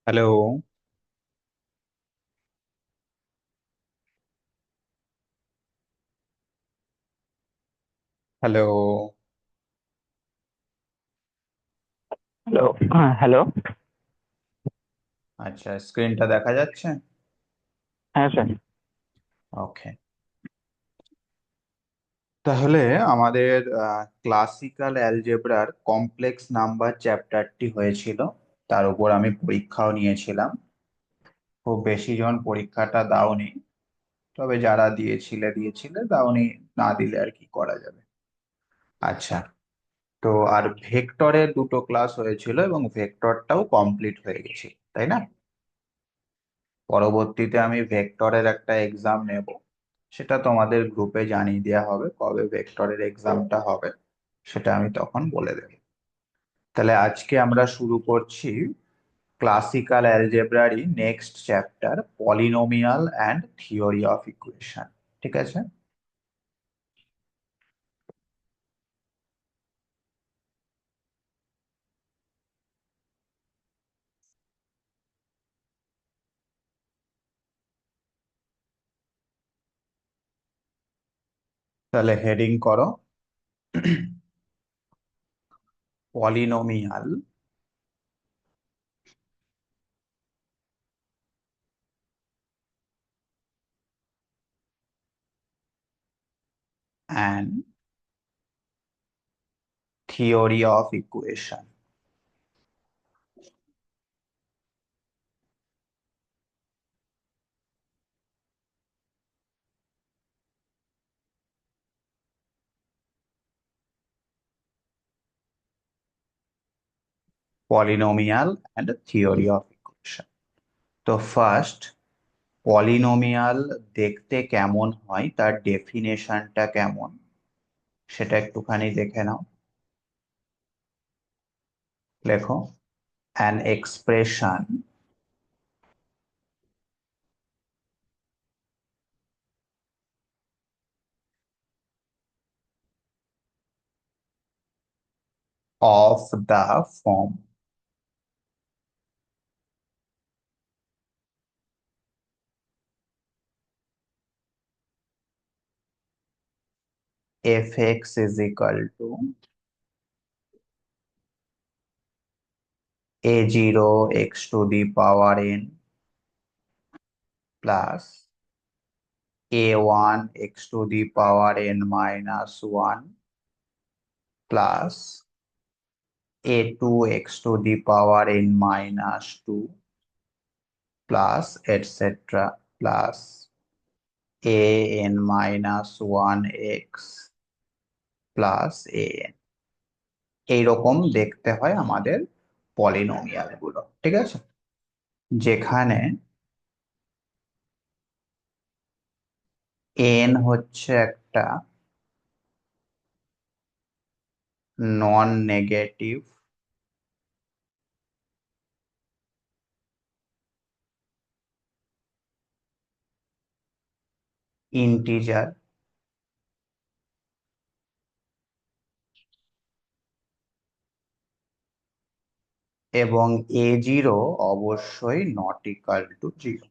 Hello. Hello. Hello. Hello. আচ্ছা, স্ক্রিনটা দেখা যাচ্ছে? হ্যাঁ স্যার। ওকে। তাহলে আমাদের ক্লাসিক্যাল অ্যালজেব্রার কমপ্লেক্স নাম্বার চ্যাপ্টারটি হয়েছিল, তার উপর আমি পরীক্ষাও নিয়েছিলাম। খুব বেশি জন পরীক্ষাটা দাওনি, তবে যারা দিয়েছিলে দাওনি, না দিলে আর কি করা যাবে। আচ্ছা, তো আর ভেক্টরের দুটো ক্লাস হয়েছিল এবং ভেক্টরটাও কমপ্লিট হয়ে গেছে, তাই না? পরবর্তীতে আমি ভেক্টরের একটা এক্সাম নেব, সেটা তোমাদের গ্রুপে জানিয়ে দেওয়া হবে। কবে ভেক্টরের এক্সামটা হবে সেটা আমি তখন বলে দেব। তাহলে আজকে আমরা শুরু করছি ক্লাসিক্যাল অ্যালজেব্রারই next chapter, polynomial and theory of equation. ঠিক আছে? তাহলে হেডিং করো polynomial and theory of equation. Polynomial and theory of equation. তো ফার্স্ট, পলিনোমিয়াল দেখতে কেমন হয় তার ডেফিনেশনটা কেমন সেটা একটুখানি দেখে নাও। লেখো, an expression of the form fx is equal to a0 x to the power n plus a1 x to the power n minus 1 plus a2 x to the power n minus 2 plus etc. plus a n minus 1 x plus A N. এইরকম দেখতে হয় আমাদের polynomial গুলো, ঠিক আছে? যেখানে N হচ্ছে একটা নন নেগেটিভ ইন্টিজার এবং a0 অবশ্যই নট ইকাল টু 0।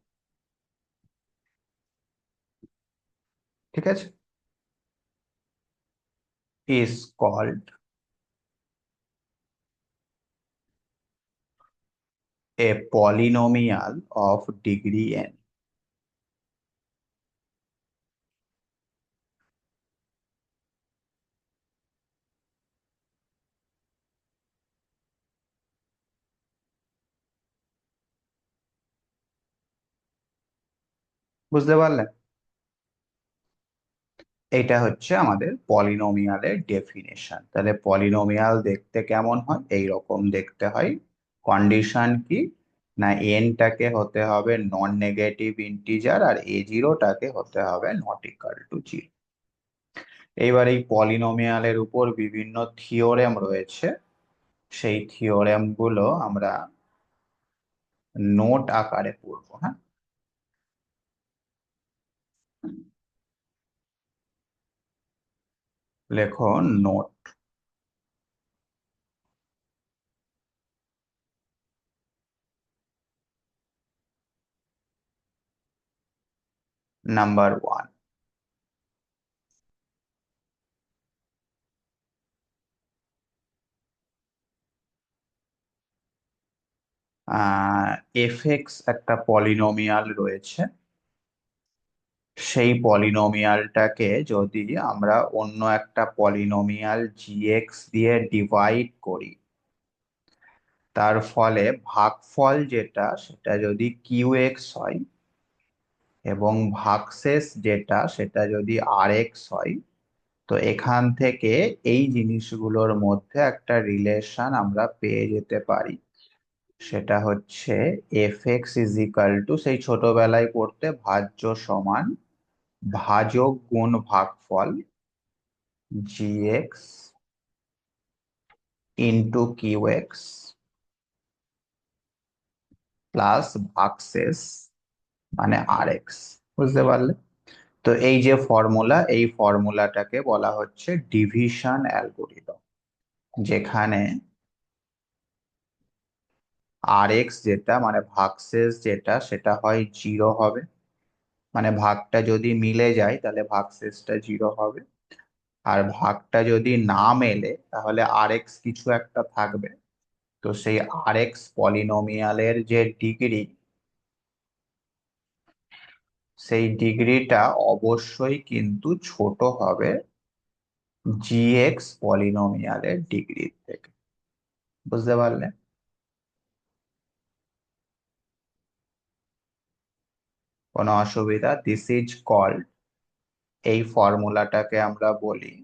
ঠিক আছে? Is called a polynomial of degree n। বুঝতে পারলে? এটা হচ্ছে আমাদের পলিনোমিয়ালের ডেফিনেশন। তাহলে পলিনোমিয়াল দেখতে কেমন হয়? এই রকম দেখতে হয়। কন্ডিশন কি? না, এনটাকে হতে হবে নন নেগেটিভ ইন্টিজার আর a0টাকে হতে হবে নট ইকাল টু 0। এইবার এই পলিনোমিয়ালের উপর বিভিন্ন থিওরেম রয়েছে, সেই থিওরেম গুলো আমরা নোট আকারে পড়বো। হ্যাঁ, লেখো note. Number one, F x একটা পলিনোমিয়াল রয়েছে। সেই পলিনোমিয়ালটাকে যদি আমরা অন্য একটা পলিনোমিয়াল জি এক্স দিয়ে ডিভাইড করি, তার ফলে ভাগফল যেটা সেটা যদি কিউ এক্স হয় এবং ভাগশেষ যেটা সেটা যদি আর এক্স হয়, তো এখান থেকে এই জিনিসগুলোর মধ্যে একটা রিলেশন আমরা পেয়ে যেতে পারি। সেটা হচ্ছে f x is equal to, সেই ছোটবেলায় পড়তে, ভাজ্য সমান ভাজক গুণ ভাগফল g x into q x plus ভাগশেষ মানে আর এক্স। বুঝতে পারলে? তো এই যে ফর্মুলা, এই ফর্মুলাটাকে বলা হচ্ছে ডিভিশন অ্যালগোরিদম, যেখানে আর এক্স যেটা মানে ভাগশেষ যেটা সেটা হয় জিরো হবে, মানে ভাগটা যদি মিলে যায় তাহলে ভাগশেষটা জিরো হবে। আর ভাগটা যদি না মেলে তাহলে আর এক্স কিছু একটা থাকবে। তো সেই আর এক্স পলিনোমিয়ালের যে ডিগ্রি, সেই ডিগ্রিটা অবশ্যই কিন্তু ছোট হবে জি এক্স পলিনোমিয়ালের ডিগ্রির থেকে। বুঝতে পারলে? কোনো অসুবিধা? দিস ইজ কল্ড, এই ফর্মুলাটাকে আমরা বলি,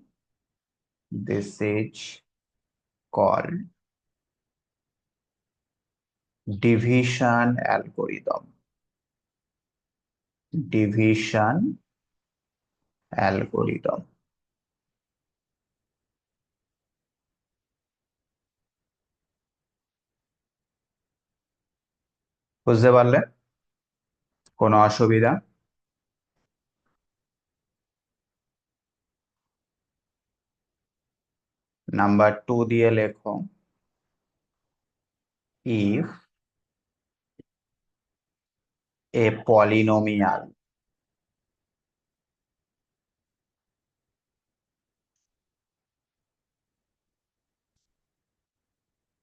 this is called division algorithm. Division algorithm. বুঝতে পারলে? কোনো অসুবিধা? নাম্বার টু দিয়ে লেখো, if a polynomial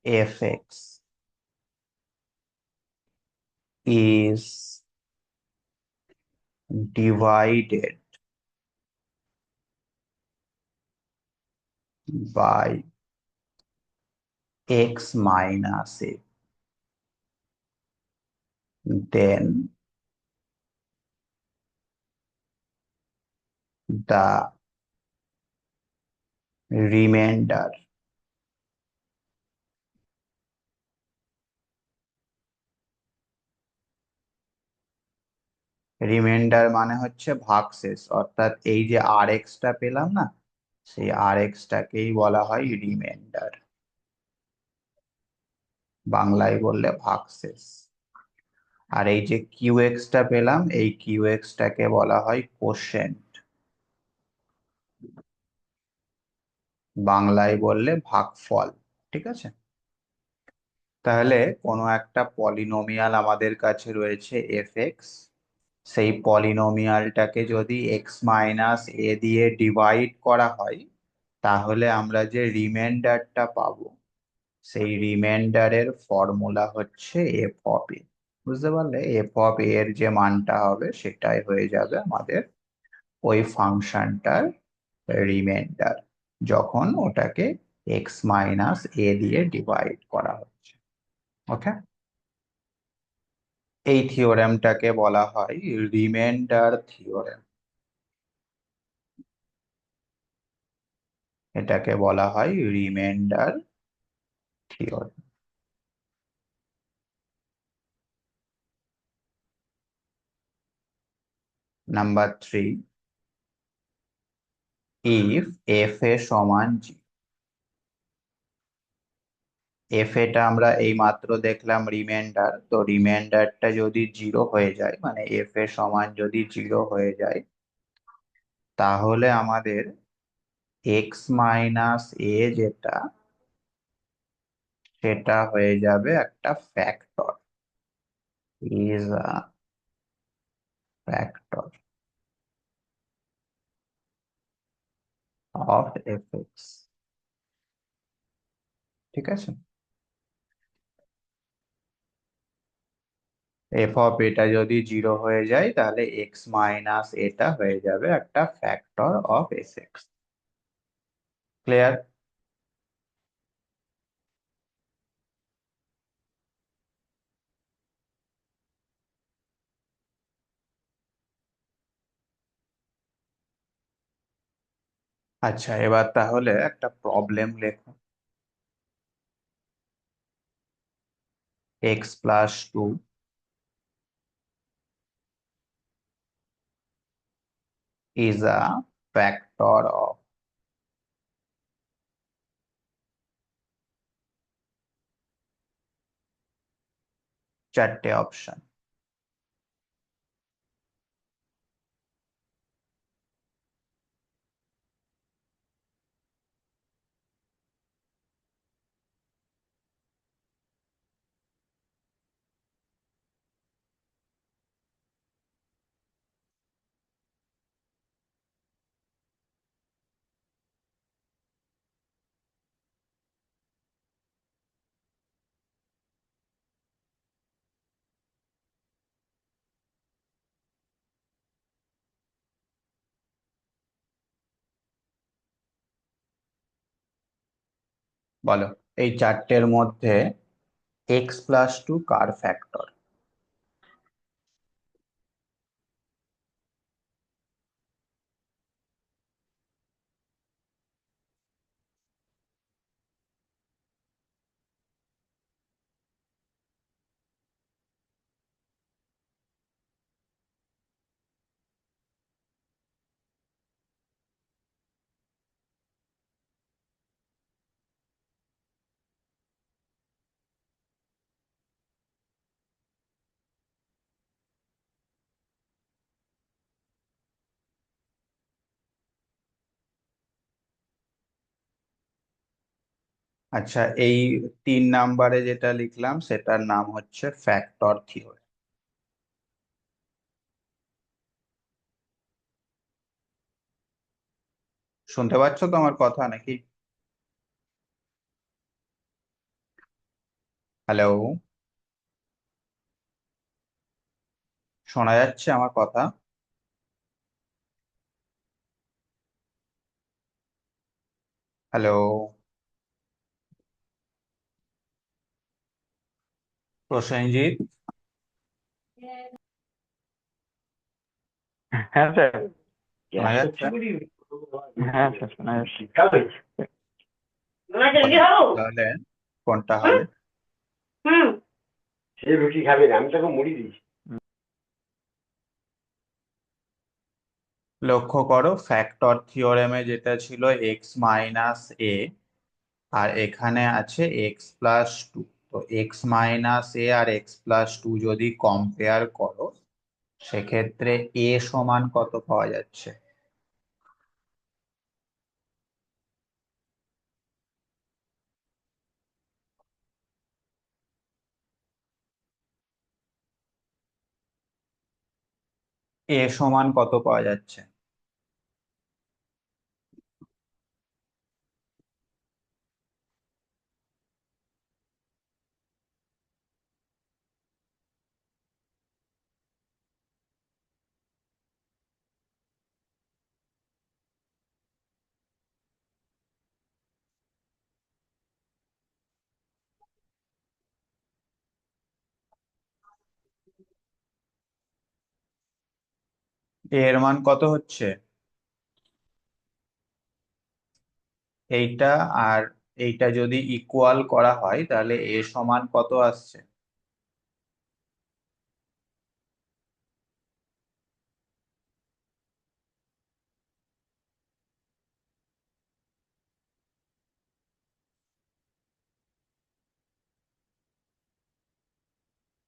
f x is divided by x minus a, then the remainder remainder মানে হচ্ছে ভাগশেষ, অর্থাৎ এই যে আর এক্সটা পেলাম না, সেই আর এক্সটাকেই বলা হয় রিমাইন্ডার, বাংলায় বললে ভাগশেষ। আর এই যে কিউ এক্সটা পেলাম, এই কিউ এক্সটাকে বলা হয় কোশেন্ট, বাংলায় বললে ভাগফল। ঠিক আছে? তাহলে কোনো একটা পলিনোমিয়াল আমাদের কাছে রয়েছে এফ এক্স, সেই পলিনোমিয়ালটাকে যদি এক্স মাইনাস এ দিয়ে ডিভাইড করা হয়, তাহলে আমরা যে রিমাইন্ডারটা পাবো, সেই রিমাইন্ডারের ফর্মুলা হচ্ছে এফ অফ এ। বুঝতে পারলে? এফ অফ এ এর যে মানটা হবে সেটাই হয়ে যাবে আমাদের ওই ফাংশনটার রিমাইন্ডার, যখন ওটাকে এক্স মাইনাস এ দিয়ে ডিভাইড করা হচ্ছে। ওকে? এই থিওরেমটাকে বলা হয় রিমাইন্ডার থিওরেম। এটাকে বলা হয় reminder theorem. Number three, if F এ সমান জি। এফ এটা আমরা এই মাত্র দেখলাম রিমাইন্ডার, তো রিমাইন্ডারটা যদি জিরো হয়ে যায়, মানে এফ এ সমান যদি জিরো হয়ে যায়, তাহলে আমাদের এক্স মাইনাস এ যেটা, সেটা হয়ে যাবে একটা factor, is a factor. F x. ঠিক আছে, এফ অফ এটা যদি জিরো হয়ে যায় তাহলে এক্স মাইনাস এটা হয়ে যাবে একটা factor of s x. Clear? আচ্ছা, এবার তাহলে একটা প্রবলেম লেখো। X plus two is a factor of, চারটে অপশন। বলো, এই চারটের মধ্যে এক্স প্লাস টু কার ফ্যাক্টর? আচ্ছা, এই 3 নাম্বারে যেটা লিখলাম সেটার নাম হচ্ছে ফ্যাক্টর থিওরেম। শুনতে পাচ্ছ তো আমার কথা নাকি? হ্যালো, শোনা যাচ্ছে আমার কথা? হ্যালো, প্রসেনজিৎ, হ্যাঁ স্যার। শোনা যাচ্ছে? হ্যাঁ স্যার, শোনা যাচ্ছে। বলো তাহলে কোনটা হবে। সে রুটি খাবে না, আমি তোকে মুড়ি দিয়েছি। লক্ষ্য করো, ফ্যাক্টর থিওরেমে যেটা ছিল এক্স মাইনাস এ, আর এখানে আছে এক্স প্লাস টু। তো এক্স মাইনাস এ আর এক্স প্লাস টু যদি কম্পেয়ার করো, সেক্ষেত্রে এ সমান কত পাওয়া যাচ্ছে? এ সমান কত পাওয়া যাচ্ছে? এর মান কত হচ্ছে? এইটা আর এইটা যদি ইকুয়াল করা হয় তাহলে এ সমান কত আসছে?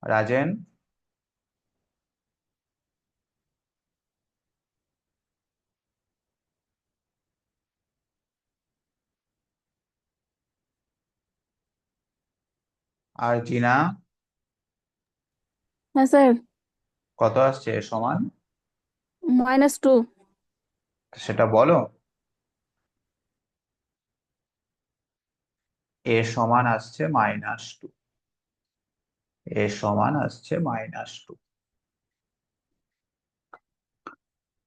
রাজেন, আর জিনা, হ্যাঁ স্যার। কত আসছে এ সমান? -2। সেটা বলো। এ সমান আসছে -2, এ সমান আসছে -2।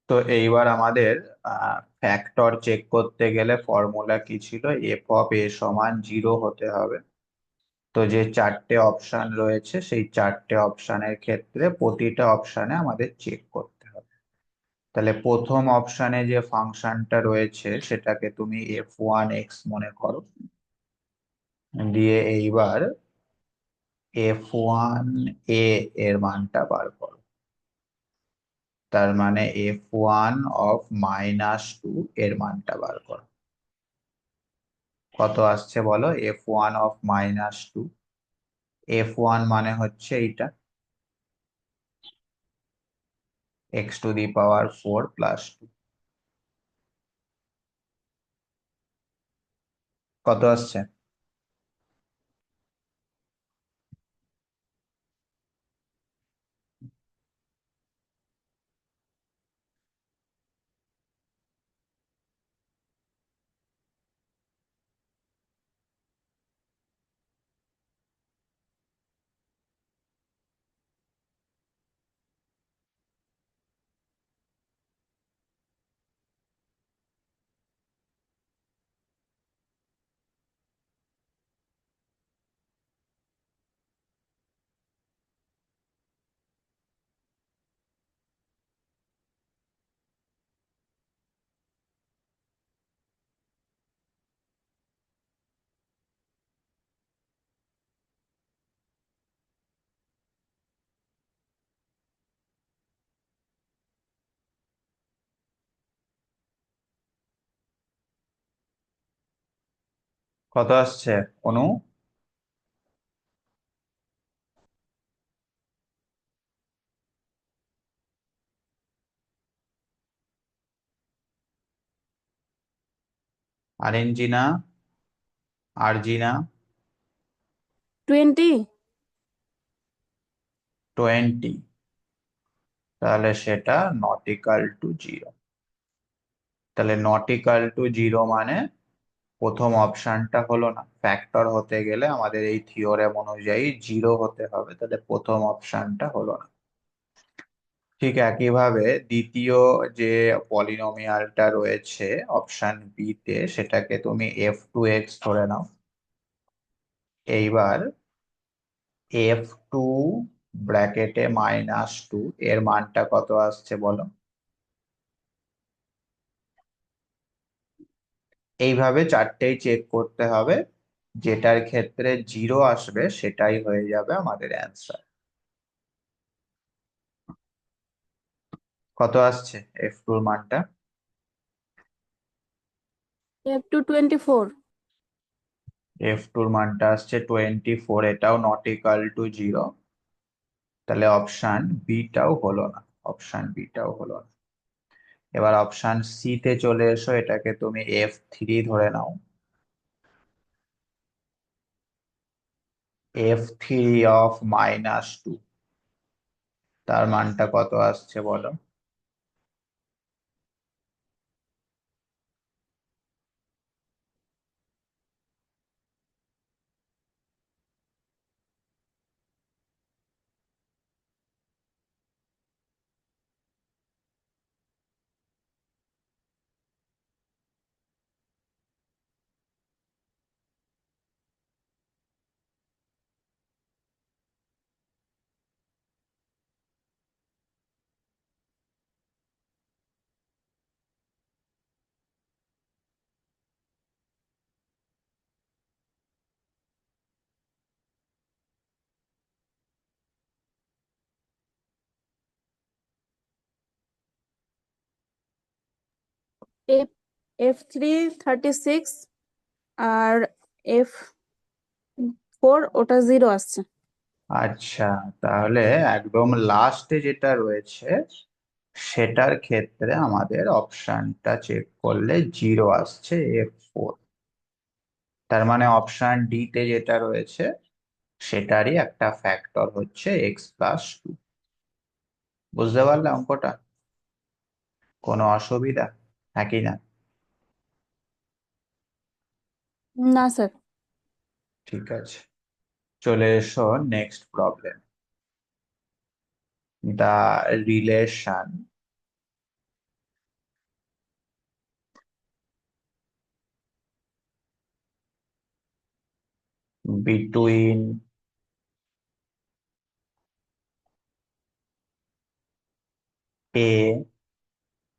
তো এইবার আমাদের ফ্যাক্টর চেক করতে গেলে ফর্মুলা কি ছিল, এফ অফ এ সমান 0 হতে হবে। তো যে চারটে অপশন রয়েছে সেই চারটে অপশনের ক্ষেত্রে প্রতিটা অপশনে আমাদের চেক করতে হবে। তাহলে প্রথম অপশনে যে ফাংশনটা রয়েছে সেটাকে তুমি f1x মনে করো, দিয়ে এইবার f1 এর মানটা বার করো। তার মানে f1 অফ -2 এর মানটা বার করো। কত আসছে বলো, f1 অফ -2। f1 মানে হচ্ছে এইটা, x⁴ + 2। কত আসছে? কত আসছে অনু? আরেনজিনা, আরজিনা? 20। 20। তাহলে সেটা ≠0। তাহলে ≠0 মানে প্রথম অপশনটা হলো না। ফ্যাক্টর হতে গেলে আমাদের এই থিওরেম অনুযায়ী 0 হতে হবে, তাহলে প্রথম অপশনটা হলো না। ঠিক একইভাবে দ্বিতীয় যে পলিনোমিয়ালটা রয়েছে অপশন বি তে, সেটাকে তুমি f2x ধরে নাও। এইবার f2 ব্র্যাকেটে -2 এর মানটা কত আসছে বলো। এইভাবে চারটেই চেক করতে হবে, যেটার ক্ষেত্রে 0 আসবে সেটাই হয়ে যাবে আমাদের অ্যান্সার। কত আসছে f2 এর মানটা? F2 24। f2 এর মানটা আসছে 24, এটাও ≠0। তাহলে অপশন বিটাও হলো না, অপশন বিটাও হলো না। এবার অপশন সি তে চলে এসো, এটাকে তুমি f3 ধরে নাও। f3 অফ -2, তার মানটা কত আসছে বলো। F F3 36, আর F4 ওটা 0 আসছে। আচ্ছা, তাহলে একদম লাস্টে যেটা রয়েছে সেটার ক্ষেত্রে আমাদের অপশনটা চেক করলে 0 আসছে, f4। তার মানে অপশন ডি তে যেটা রয়েছে সেটারই একটা ফ্যাক্টর হচ্ছে x+2। বুঝতে পারলে অঙ্কটা? কোনো অসুবিধা নাকি না? না স্যার। ঠিক আছে, চলে এসো next problem. The relation between A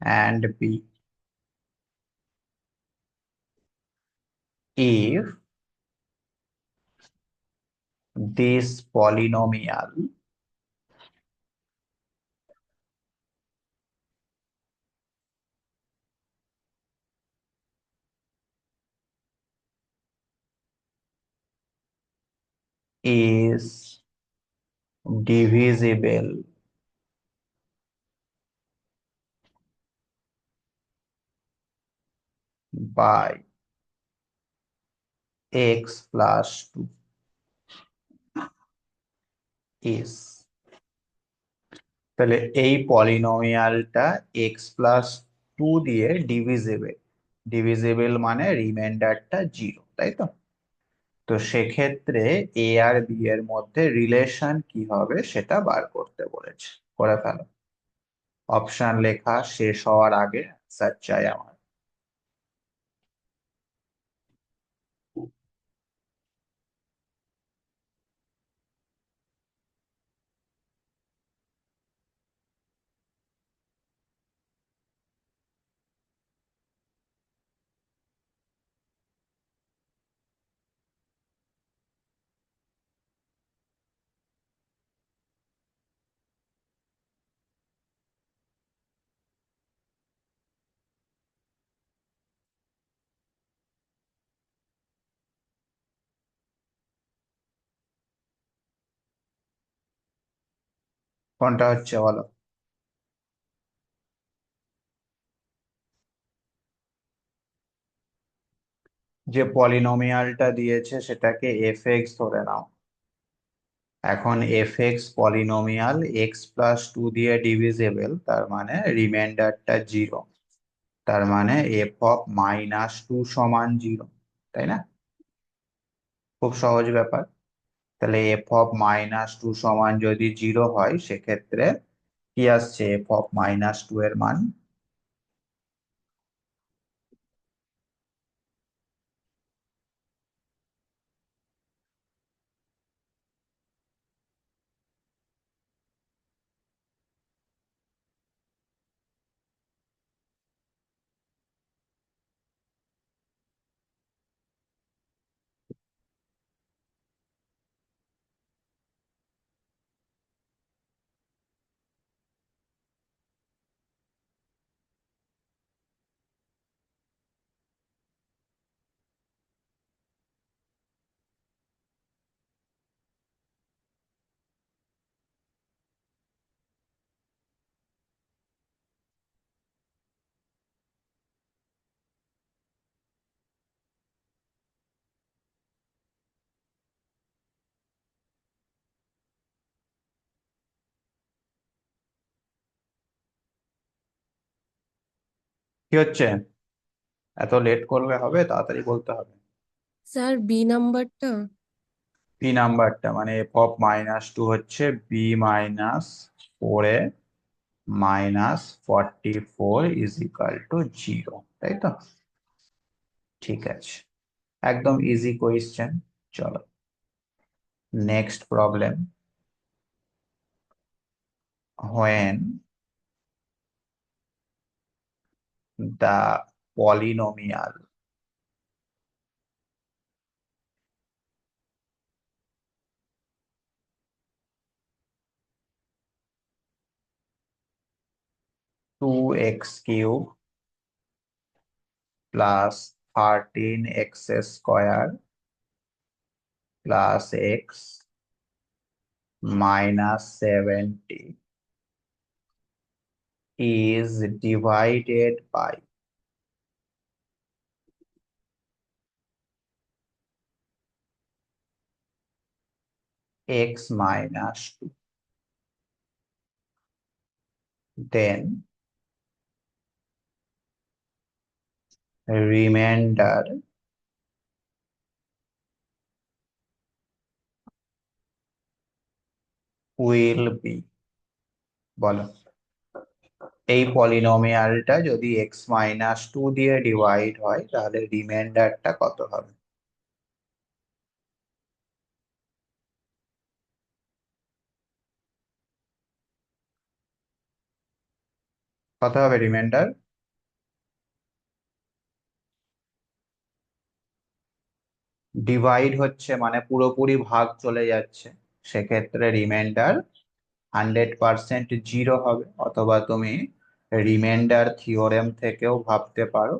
and B if this polynomial is divisible by x plus 2 is, তাহলে এই পলিনোমিয়ালটা x+2 দিয়ে ডিভিজিবল মানে রিমাইন্ডারটা 0, তাই তো? তো সেক্ষেত্রে এ আর বি এর মধ্যে রিলেশন কি হবে সেটা বার করতে বলেছে। করে ফেলো। অপশন লেখা শেষ হওয়ার আগে অ্যান্সার চাই আমার। কোনটা হচ্ছে বলো? যে পলিনোমিয়ালটা দিয়েছে সেটাকে এফ এক্স ধরে নাও। এখন এফ এক্স পলিনোমিয়াল x+2 দিয়ে ডিভিজিবল, তার মানে রিমাইন্ডারটা 0, তার মানে f(-2) সমান 0, তাই না? খুব সহজ ব্যাপার। তাহলে f(-2) সমান যদি 0 হয় সেক্ষেত্রে কি আসছে? f(-2) এর মান কি হচ্ছে? এত লেট করলে হবে? তাড়াতাড়ি বলতে হবে। স্যার বি নাম্বারটা। পি নাম্বারটা মানে f(-2) হচ্ছে b-4a -44 = 0, তাই তো? ঠিক আছে, একদম ইজি কোয়েশ্চেন। চলো next problem. when the polynomial two x cube plus 13x square plus x minus 70 is divided by x minus 2, then remainder will be. বলো, এই পলিনোমিয়ালটা যদি x-2 দিয়ে ডিভাইড হয় তাহলে রিমাইন্ডারটা কত হবে? কত হবে রিমাইন্ডার? ডিভাইড হচ্ছে মানে পুরোপুরি ভাগ চলে যাচ্ছে, সেক্ষেত্রে রিমাইন্ডার 100% জিরো হবে। অথবা তুমি রিমাইন্ডার থিওরেম থেকেও ভাবতে পারো,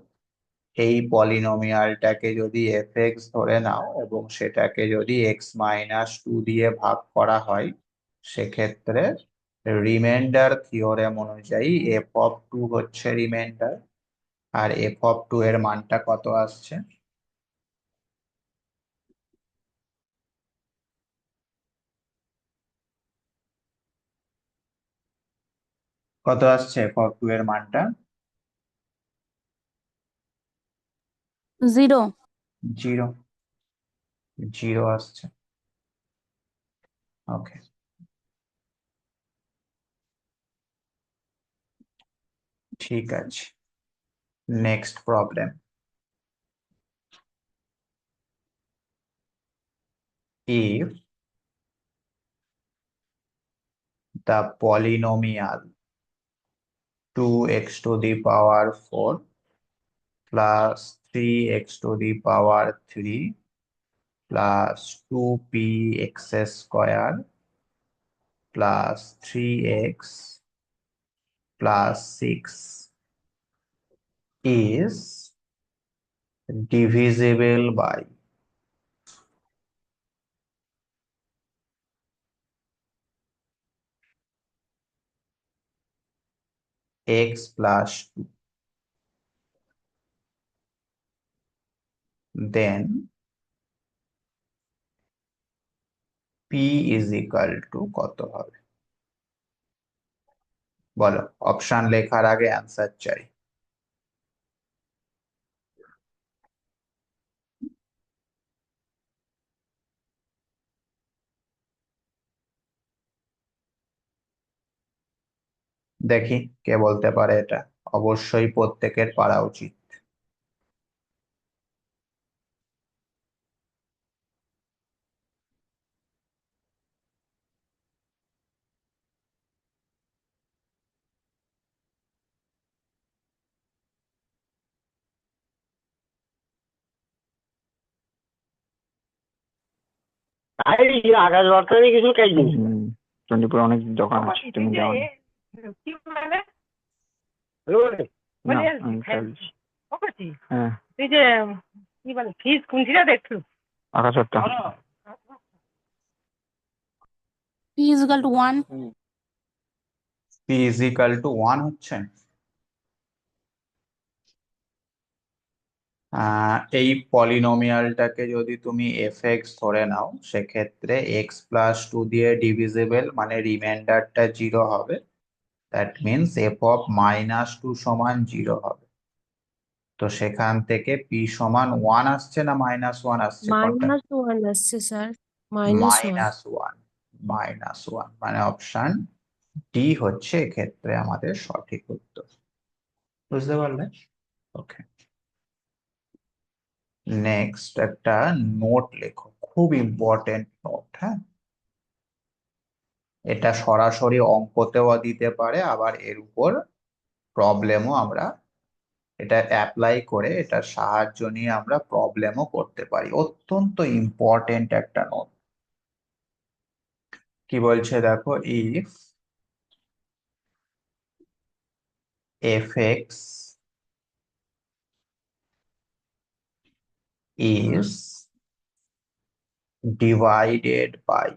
এই পলিনোমিয়ালটাকে যদি এফ ধরে নাও এবং সেটাকে যদি x-2 দিয়ে ভাগ করা হয়, সেক্ষেত্রে রিমাইন্ডার থিওরেম অনুযায়ী f(2) হচ্ছে রিমাইন্ডার। আর f(2) এর মানটা কত আসছে? কত আসছে f(2) এর মানটা? 0। জিরো। জিরো আসছে। ওকে, ঠিক আছে। Next problem. If the polynomial 2x to the power 4 plus 3x to the power 3 plus 2px square plus 3x plus 6 is divisible by x plus 2, then p is equal to কত হবে? বলো, option লেখার আগে answer চাই। দেখি কে বলতে পারে এটা। অবশ্যই প্রত্যেকের পারা উচিত। আরে আকাশ বর্তমানে কিছু কাজ নেই। চণ্ডীপুরে অনেক দোকান আছে, তুমি যাও না। না, আমি চাইছি। হ্যাঁ, তুই যে কি বলে ফিজ কোনটা দেখছো? আকাশটা। p is equal to 1। p is equal to 1 হচ্ছে। এই পলিনোমিয়ালটাকে যদি তুমি এফ ধরে নাও, সেক্ষেত্রে x+2 দিয়ে ডিভিজিবল মানে রিমাইন্ডারটা জিরো হবে। দ্যাট মিনস f(-2) সমান জিরো হবে। তো সেখান থেকে p সমান 1 আসছে না -1 আসছে কোনটা? -1 আসছে স্যার, -1। -1। -1 মানে অপশন ডি হচ্ছে এক্ষেত্রে আমাদের সঠিক উত্তর। বুঝতে পারলে? ওকে, নেক্সট একটা নোট লেখো, খুব ইম্পর্টেন্ট নোট। হ্যাঁ, এটা সরাসরি অঙ্কতেও দিতে পারে, আবার এর উপর প্রবলেমও আমরা এটা অ্যাপ্লাই করে এটার সাহায্য নিয়ে আমরা প্রবলেমও করতে পারি। অত্যন্ত ইম্পর্টেন্ট একটা নোট। কি বলছে দেখো, if fx is divided by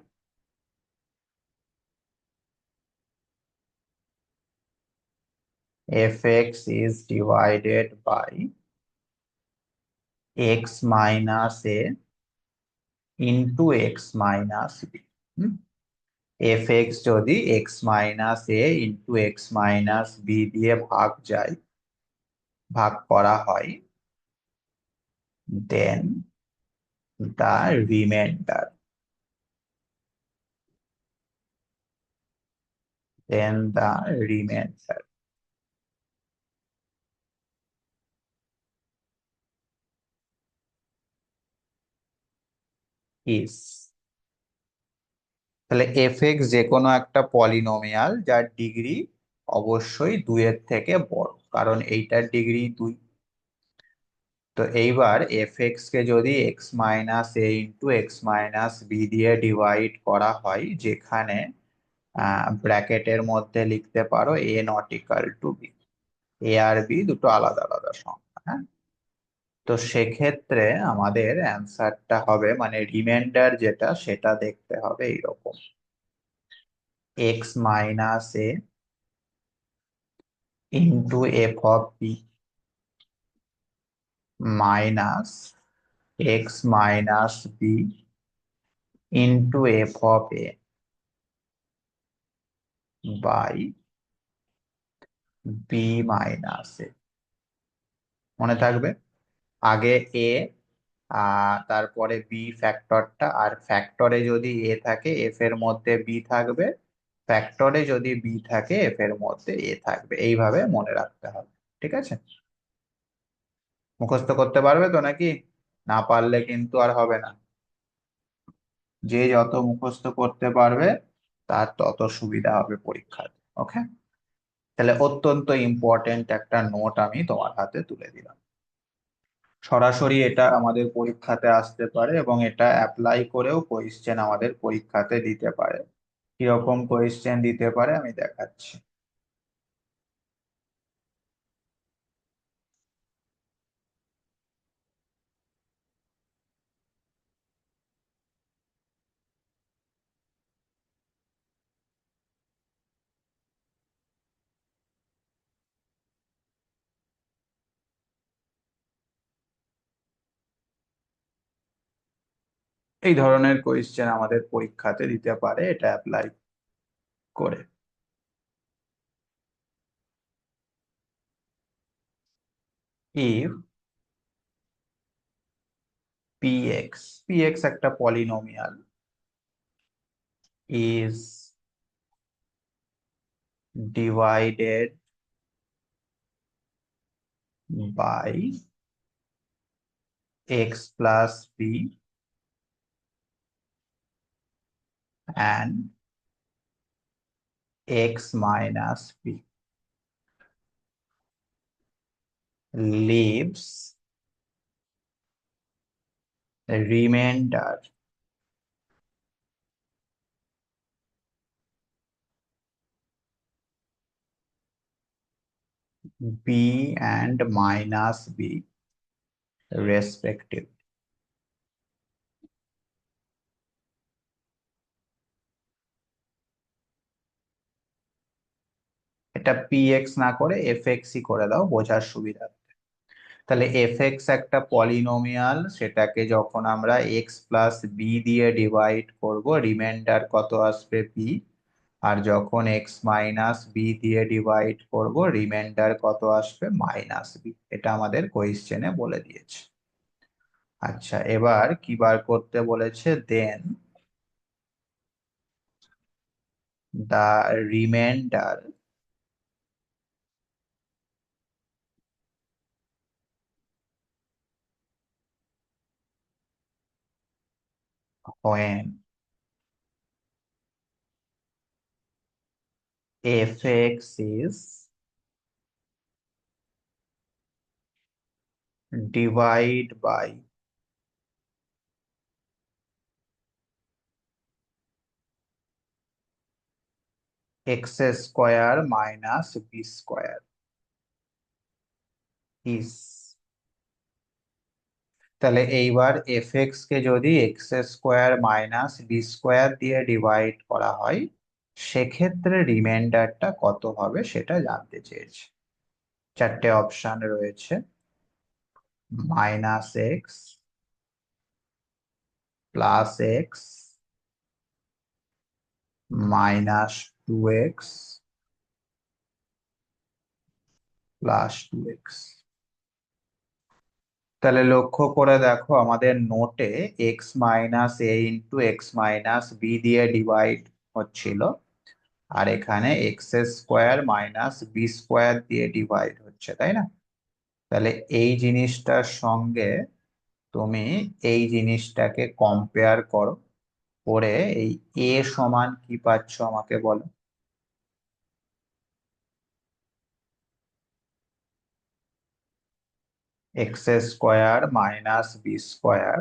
x minus a into x minus b। fx যদি x minus a into x minus b দিয়ে ভাগ করা হয়, then the remainder then the remainder is, তাহলে এফ যে কোনো একটা পলিনোমিয়াল যার ডিগ্রি অবশ্যই 2-এর থেকে বড়, কারণ এইটার ডিগ্রি 2। তো এইবার কে যদি x minus a into x minus b দিয়ে ডিভাইড করা হয়, যেখানে ব্র্যাকেটের মধ্যে লিখতে পারো a not equal to b, a আর বি দুটো আলাদা আলাদা সংখ্যা, হ্যাঁ। তো সেক্ষেত্রে আমাদের অ্যান্সারটা হবে, মানে রিমাইন্ডার যেটা সেটা দেখতে হবে এইরকম: x minus a into f of b minus x minus b into f of a by b minus a. মনে থাকবে আগে এ, তারপরে বি ফ্যাক্টরটা, আর ফ্যাক্টরে যদি এ থাকে এফ এর মধ্যে বি থাকবে, ফ্যাক্টরে যদি বি থাকে এফ এর মধ্যে এ থাকবে, এইভাবে মনে রাখতে হবে। ঠিক আছে, মুখস্থ করতে পারবে তো নাকি? না পারলে কিন্তু আর হবে না, যে যত মুখস্থ করতে পারবে তার তত সুবিধা হবে পরীক্ষাতে। ওকে, তাহলে অত্যন্ত ইম্পর্টেন্ট একটা নোট আমি তোমার হাতে তুলে দিলাম। সরাসরি এটা আমাদের পরীক্ষাতে আসতে পারে এবং এটা অ্যাপ্লাই করেও কোয়েশ্চেন আমাদের পরীক্ষাতে দিতে পারে। কিরকম কোয়েশ্চেন দিতে পারে আমি দেখাচ্ছি। এই ধরনের কোয়েশ্চেন আমাদের পরীক্ষাতে দিতে পারে এটা অ্যাপ্লাই করে। if px একটা polynomial is divided by x plus b and x minus b leaves remainder b and minus b respective। এটা px না করে fx ই করে দাও বোঝার সুবিধা। তাহলে fx একটা পলিনোমিয়াল, সেটাকে যখন আমরা x প্লাস বি দিয়ে ডিভাইড করব রিমাইন্ডার কত আসবে b, আর যখন এক্স মাইনাস বি দিয়ে ডিভাইড করব রিমাইন্ডার কত আসবে মাইনাস বি। এটা আমাদের কোয়েশ্চেনে বলে দিয়েছে। আচ্ছা, এবার কি বার করতে বলেছে? দেন দা reminder when fx is divide by x square minus b square is। তাহলে এইবার কে যদি x square minus b square দিয়ে ডিভাইড করা হয়, সেক্ষেত্রে রিমাইন্ডারটা কত হবে সেটা জানতে চেয়েছে। চারটে অপশন রয়েছে: minus x, plus x, minus 2x, plus 2x। তাহলে লক্ষ্য করে দেখো আমাদের নোটে x minus a into x minus b দিয়ে ডিভাইড হচ্ছিল, আর এখানে x square minus b square দিয়ে ডিভাইড হচ্ছে, তাই না? তাহলে এই জিনিসটার সঙ্গে তুমি এই জিনিসটাকে কম্পেয়ার করো, করে এই এ সমান কি পাচ্ছ আমাকে বলো। X square minus b square,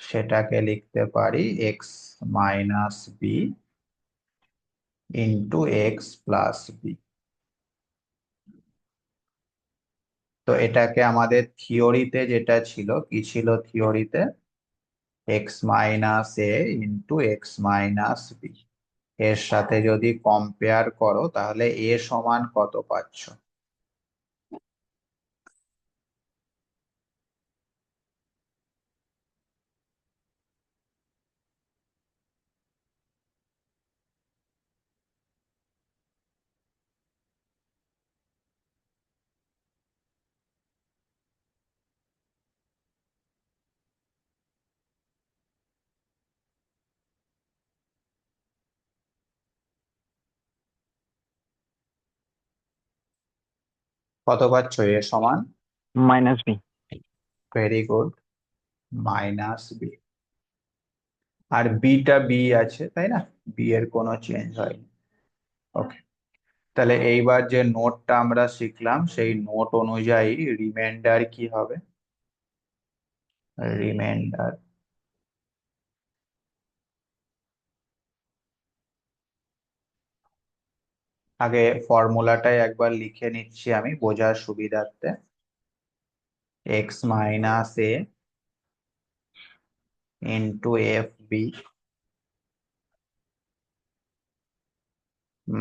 সেটাকে লিখতে পারি x minus b into x plus b. তো এটাকে আমাদের থিওরিতে যেটা ছিল, কি ছিল থিওরিতে? X minus a into x minus b, এর সাথে যদি কম্পেয়ার করো তাহলে এ সমান কত পাচ্ছ? কত পাচ্ছ এ সমান? Minus b. Very good, minus b. আর বিটা বি আছে, তাই না? বি এর কোনো চেঞ্জ হয়নি। ওকে, তাহলে এইবার যে নোটটা আমরা শিখলাম সেই নোট অনুযায়ী রিমাইন্ডার কি হবে? রিমাইন্ডার, আগে ফর্মুলাটাই একবার লিখে নিচ্ছি আমি বোঝার সুবিধার্থে। X minus a into f b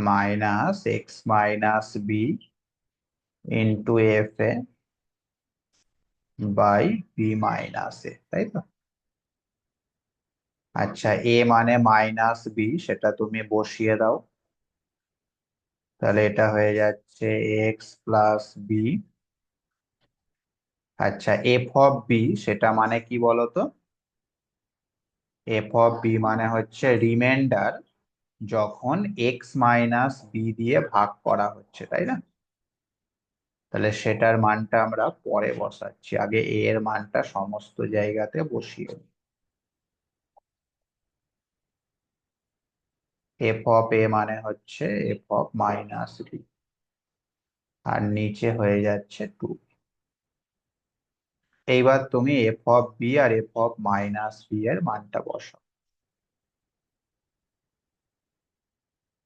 minus x minus b into f a by b minus a, তাই তো? আচ্ছা, এ মানে মাইনাস বি, সেটা তুমি বসিয়ে দাও। তাহলে এটা হয়ে যাচ্ছে এক্স প্লাস বি। আচ্ছা, এফ অফ বি সেটা মানে কি বলতো? এফ অফ বি মানে হচ্ছে রিমাইন্ডার যখন এক্স মাইনাস বি দিয়ে ভাগ করা হচ্ছে, তাই না? তাহলে সেটার মানটা আমরা পরে বসাচ্ছি, আগে এ এর মানটা সমস্ত জায়গাতে বসিয়ে দিই। এফ অফ এ মানে হচ্ছে এফ অফ মাইনাস বি, আর নিচে হয়ে যাচ্ছে 2। এইবার তুমি এফ অফ বি আর এফ অফ মাইনাস বি এর মানটা বসাও।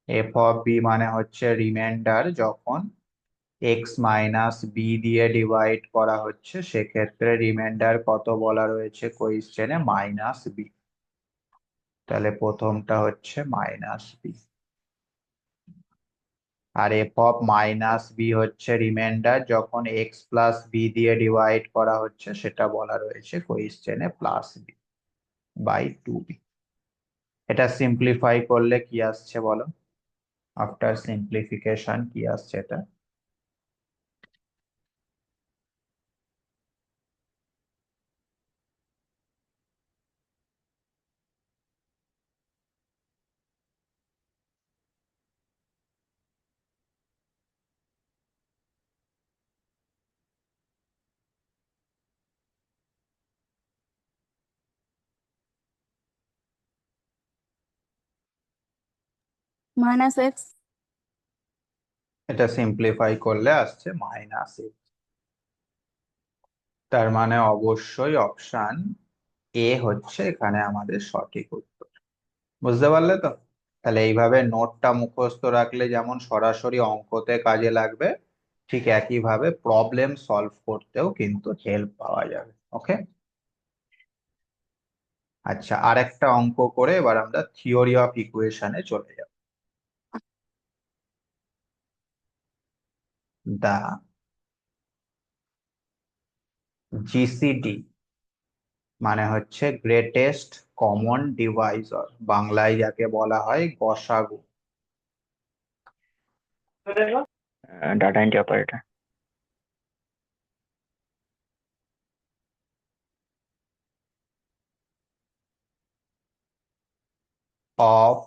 এফ অফ বি মানে হচ্ছে রিমাইন্ডার যখন এক্স মাইনাস বি দিয়ে ডিভাইড করা হচ্ছে, সেক্ষেত্রে রিমাইন্ডার কত বলা রয়েছে কোয়েশ্চেনে? Minus B. তাহলে প্রথমটা হচ্ছে মাইনাস বি। আর এফ অফ মাইনাস বি হচ্ছে রিমাইন্ডার যখন এক্স প্লাস বি দিয়ে ডিভাইড করা হচ্ছে, সেটা বলা রয়েছে কোয়েশ্চেনে প্লাস বি বাই 2b। এটা সিম্পলিফাই করলে কি আসছে বলো? আফটার সিম্পলিফিকেশন কি আসছে এটা? minus x. এটা সিম্পলিফাই করলে আসছে মাইনাস এ। তার মানে অবশ্যই অপশন এ হচ্ছে এখানে আমাদের সঠিক উত্তর। বুঝতে পারলে তো? তাহলে এইভাবে নোটটা মুখস্থ রাখলে যেমন সরাসরি অঙ্কতে কাজে লাগবে, ঠিক একইভাবে প্রবলেম সলভ করতেও কিন্তু হেল্প পাওয়া যাবে। ওকে, আচ্ছা, আরেকটা অঙ্ক করে এবার আমরা থিওরি অফ ইকুয়েশনে চলে যাব। দা জিসিডি মানে হচ্ছে গ্রেটেস্ট কমন ডিভাইসর, বাংলায় যাকে বলা হয় গসাগু, data entry operator. Of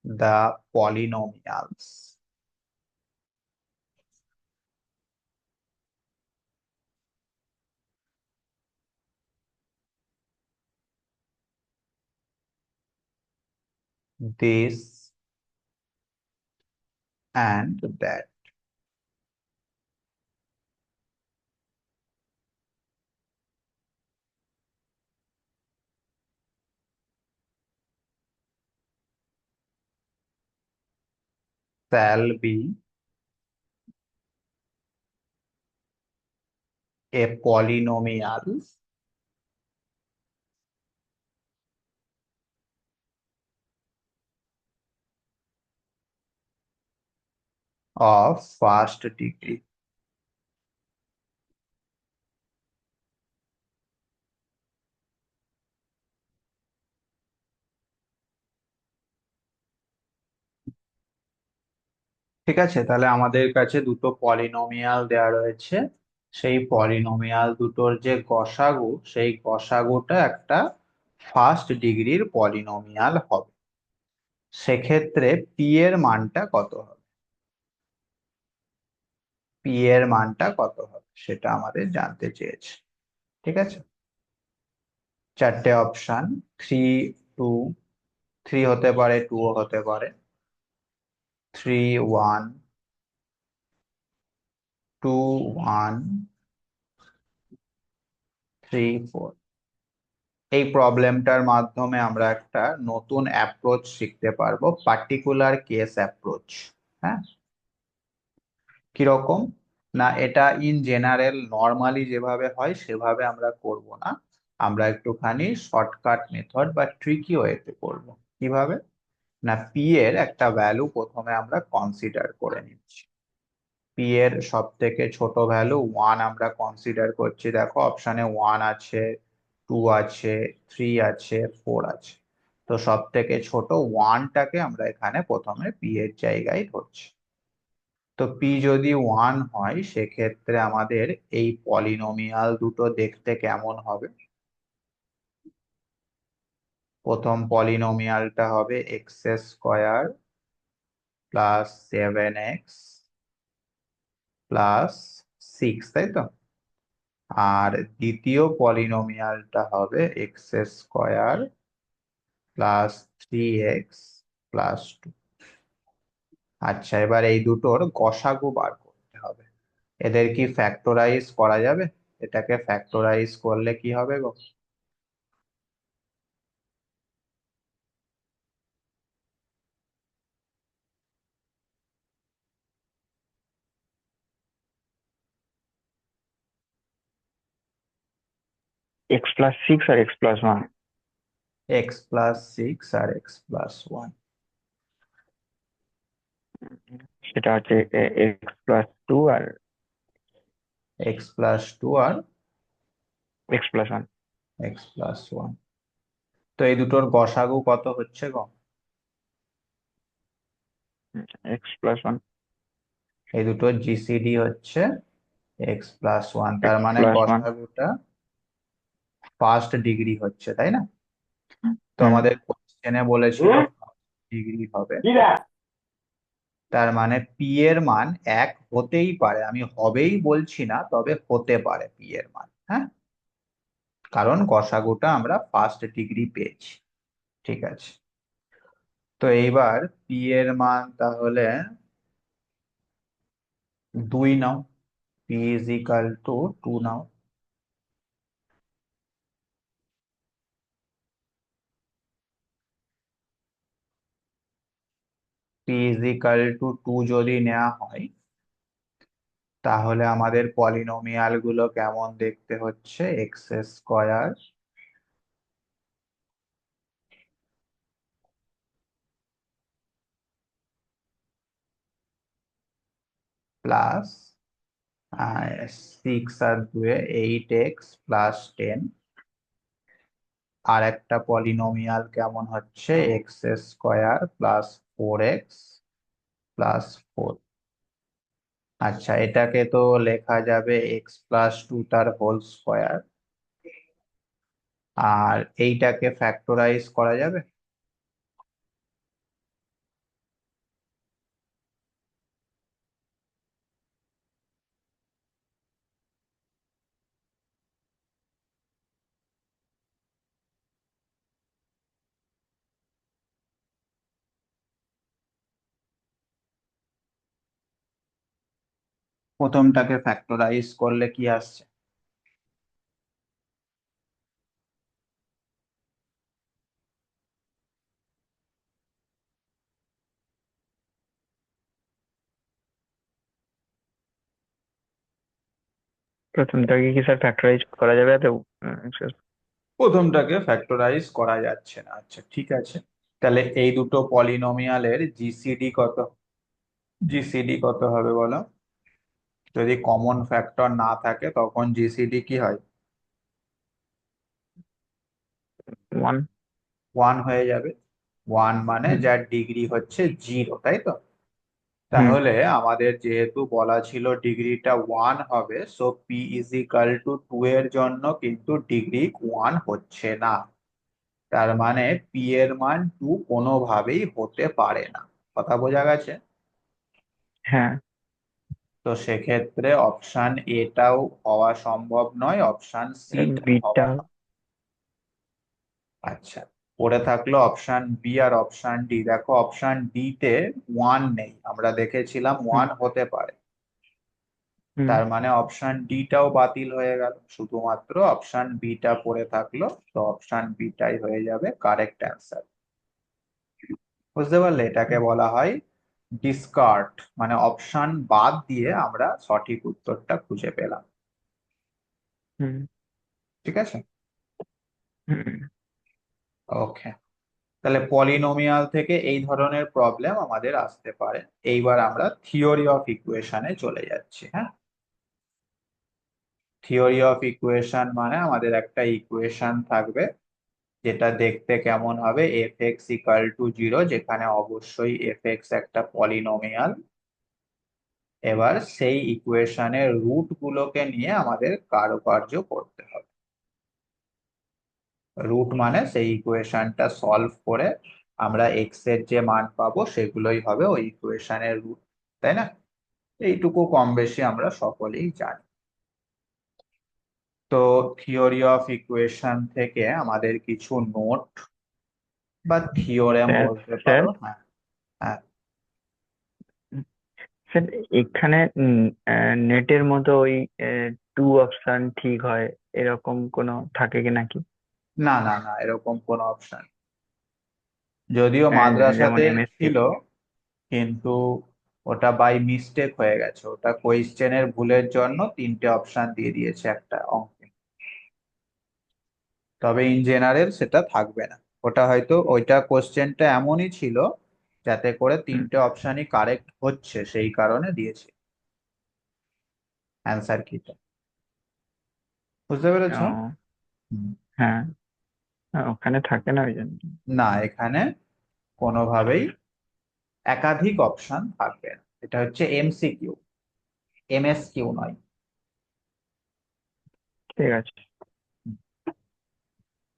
the polynomials. This and that. Shall be a polynomial of first degree. ঠিক আছে, তাহলে আমাদের কাছে দুটো পলিনোমিয়াল দেওয়া রয়েছে। সেই পলিনোমিয়াল দুটোর যে গসাগু, সেই গসাগুটা একটা ফার্স্ট ডিগ্রির পলিনোমিয়াল হবে। সেক্ষেত্রে পি এর মানটা কত হবে? পি এর মানটা কত হবে সেটা আমাদের জানতে চেয়েছে। ঠিক আছে, চারটে অপশন, 3, 2, 3 হতে পারে, 2 হতে পারে, 3, 1, 2, 1, 3, 4। এই প্রবলেমটার মাধ্যমে আমরা একটা নতুন অ্যাপ্রোচ শিখতে পারবো, পার্টিকুলার কেস অ্যাপ্রোচ। হ্যাঁ, কিরকম না, এটা ইন জেনারেল নর্মালি যেভাবে হয় সেভাবে আমরা করব না, আমরা একটুখানি শর্টকাট মেথড বা ট্রিকি ওয়েতে করব। কিভাবে না, পি এর একটা ভ্যালু প্রথমে আমরা কনসিডার করে নিচ্ছি। পি এর সব থেকে ছোট ভ্যালু 1 আমরা কনসিডার করছি। দেখো অপশানে 1 আছে, 2 আছে, 3 আছে, 4 আছে। তো সব থেকে ছোট 1টাকে আমরা এখানে প্রথমে পি এর জায়গায় ধরছি। তো পি যদি 1 হয় সেক্ষেত্রে আমাদের এই পলিনোমিয়াল দুটো দেখতে কেমন হবে? প্রথম পলিনোমিয়ালটা হবে x square plus 7x plus 6, তাই তো? আর দ্বিতীয় পলিনোমিয়ালটা হবে x square plus 3x plus 2। আচ্ছা, এবার এই দুটোর গসাগু বার করতে হবে। এদের কি ফ্যাক্টরাইজ করা যাবে? এটাকে ফ্যাক্টরাইজ করলে কি হবে গো? x+6 আর x+1। x+6 আর x+1। সেটা হচ্ছে x+2 আর x+2 আর x+1। x+1। তো এই দুটোর গসাগু কত হচ্ছে গো? x+1। এই দুটোর জিসিডি হচ্ছে x+1, তার মানে x+1। গসাগুটা ফার্স্ট ডিগ্রি হচ্ছে, তাই না? তো হুম। আমাদের কোশ্চেনে বলেছিল ডিগ্রি হবে, তার মানে পি এর মান 1 হতেই পারে, আমি হবেই বলছি না, তবে হতে পারে পি এর মান। হ্যাঁ, কারণ গসাগুটা আমরা ফার্স্ট ডিগ্রি পেয়েছি। ঠিক আছে, তো এইবার পি এর মান তাহলে 2 নাও, পি ইজ ইকাল টু 2 নাও। পি ইজ ইকাল টু 2 যদি নেওয়া হয় তাহলে আমাদের পলিনোমিয়াল গুলো কেমন দেখতে হচ্ছে? এক্স স্কোয়ার প্লাস 6 আর 2 8x প্লাস 10। আর একটা পলিনোমিয়াল কেমন হচ্ছে? X square plus 4x plus 4। আচ্ছা, এটাকে তো লেখা যাবে x+2 তার হোল স্কোয়ার। আর এইটাকে ফ্যাক্টরাইজ করা যাবে? প্রথমটাকে ফ্যাক্টরাইজ করলে কি আসছে? প্রথমটাকে কি স্যার ফ্যাক্টরাইজ করা যাবে তো? স্যার প্রথমটাকে ফ্যাক্টরাইজ করা যাচ্ছে না, আচ্ছা ঠিক আছে। তাহলে এই দুটো পলিনোমিয়ালের জিসিডি কত? জিসিডি কত হবে বলো? যদি কমন ফ্যাক্টর না থাকে তখন জিসিডি কি হয়? 1। 1 হয়ে যাবে। 1 মানে হুম যার ডিগ্রি হচ্ছে 0, তাই তো? হুম তাহলে আমাদের যেহেতু বলা ছিল ডিগ্রিটা 1 হবে, so P is equal to 2 এর জন্য কিন্তু ডিগ্রি 1 হচ্ছে না। তার মানে পি এর মান 2 কোনোভাবেই হতে পারে না। কথা বোঝা গেছে? হ্যাঁ। তো সেক্ষেত্রে অপশন এটাও হওয়া সম্ভব নয়, অপশন সিটাও বিটা। হওয়া। আচ্ছা, পড়ে থাকলো অপশন বি আর অপশন ডি। দেখো অপশন ডি তে 1 নেই, আমরা দেখেছিলাম হুম 1 হতে পারে। হুম তার মানে অপশন ডি টাও বাতিল হয়ে গেল, শুধুমাত্র অপশন বি টা পড়ে থাকলো। তো অপশন বি টাই হয়ে যাবে কারেক্ট অ্যান্সার। বুঝতে পারলে? এটাকে হুম বলা হয় ডিসকার্ড, মানে অপশন বাদ দিয়ে আমরা সঠিক উত্তরটা খুঁজে পেলাম। হুম ঠিক আছে, হুম। ওকে। তাহলে পলিনোমিয়াল থেকে এই ধরনের প্রবলেম আমাদের আসতে পারে। এইবার আমরা থিওরি অফ ইকুয়েশনে চলে যাচ্ছি। হ্যাঁ, থিওরি অফ ইকুয়েশন মানে আমাদের একটা ইকুয়েশন থাকবে যেটা দেখতে কেমন হবে, এফ এক্স ইকাল টু 0, যেখানে অবশ্যই এফ এক্স একটা পলিনোমিয়াল। এবার সেই ইকুয়েশনের রুট গুলোকে নিয়ে আমাদের কারুকার্য করতে হবে। রুট মানে সেই ইকুয়েশনটা সলভ করে আমরা এক্স এর যে মান পাবো সেগুলোই হবে ওই ইকুয়েশনের রুট, তাই না? এইটুকু কম বেশি আমরা সকলেই জানি। তো থিওরি অফ ইকুয়েশন থেকে আমাদের কিছু নোট বা থিওরেম স্যার বলতে স্যার পারো। হ্যাঁ, হ্যাঁ। স্যার এখানে নেটের মতো ওই 2 অপশন ঠিক হয় এরকম কোনো থাকে কি নাকি? না না না, এরকম কোনো অপশন, যদিও যেমন মাদ্রাসাতে এমএসসি। ছিল, কিন্তু ওটা বাই মিস্টেক হয়ে গেছে। ওটা কোয়েশ্চেনের ভুলের জন্য 3টে অপশন দিয়ে দিয়েছে একটা অঙ্কে। তবে ইন জেনারেল সেটা থাকবে না। ওটা হয়তো ওইটা কোশ্চেনটা এমনই ছিল যাতে করে হুম 3টে অপশনই কারেক্ট হচ্ছে, সেই কারণে দিয়েছে অ্যান্সার কিটা। বুঝতে পেরেছো? ও, হুম। হ্যাঁ। ওখানে থাকে না ওই জন্য। না, এখানে কোনোভাবেই একাধিক অপশন থাকবে না। এটা হচ্ছে এমসিকিউ, এমএসকিউ নয়। ঠিক আছে।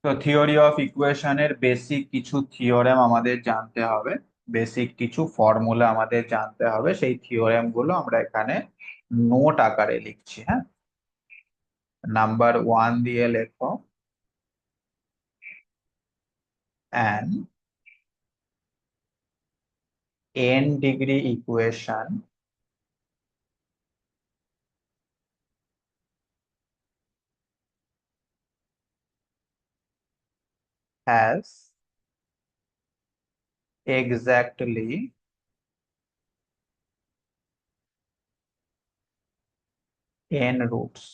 তো থিওরি অফ ইকুয়েশনের বেসিক কিছু থিওরেম আমাদের জানতে হবে, বেসিক কিছু ফর্মুলা আমাদের জানতে হবে। সেই থিওরেম গুলো আমরা এখানে নোট আকারে লিখছি। হ্যাঁ, নাম্বার 1 দিয়ে লেখো, an n degree equation has exactly n roots.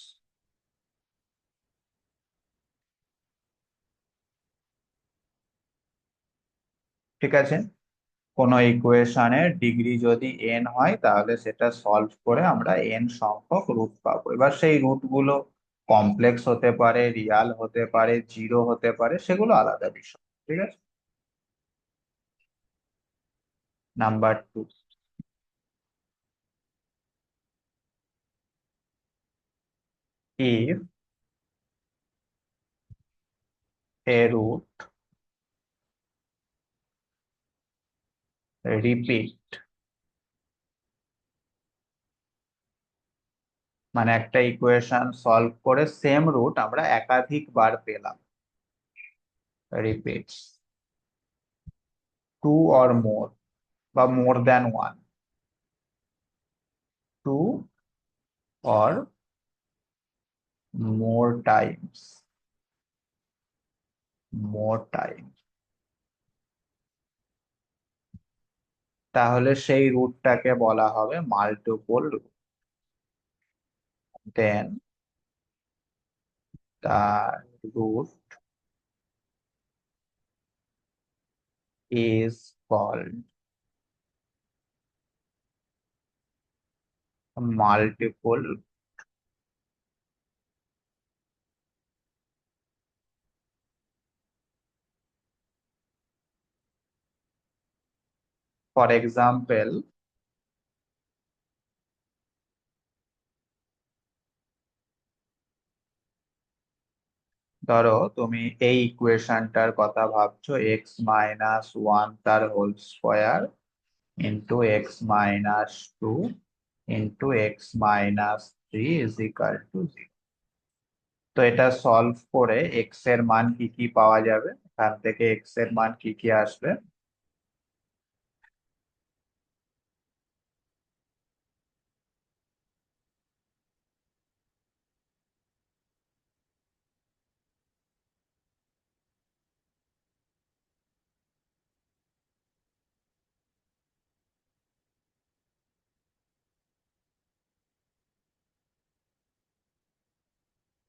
ঠিক আছে, কোন ইকুয়েশনের ডিগ্রি যদি n হয় তাহলে সেটা সলভ করে আমরা n সংখ্যক রুট পাবো। এবার সেই রুট গুলো কমপ্লেক্স হতে পারে, রিয়াল হতে পারে, জিরো হতে পারে, সেগুলো আলাদা বিষয়। ঠিক আছে, number 2, if a root repeat, মানে একটা ইকুয়েশন সলভ করে সেম রুট আমরা একাধিক বার পেলাম, রিপিটস 2 or more বা more than 1, 2 or more times, তাহলে সেই রুটটাকে বলা হবে multiple root. Then the root is called multiple. For example, ধরো তুমি এই ইকুয়েশনটার কথা ভাবছো, এক্স মাইনাস ওয়ান তার whole square into x minus two into x minus three is equal to zero. তো এটা সলভ করে এক্স এর মান কি কি পাওয়া যাবে, এখান থেকে এক্স এর মান কি কি আসবে?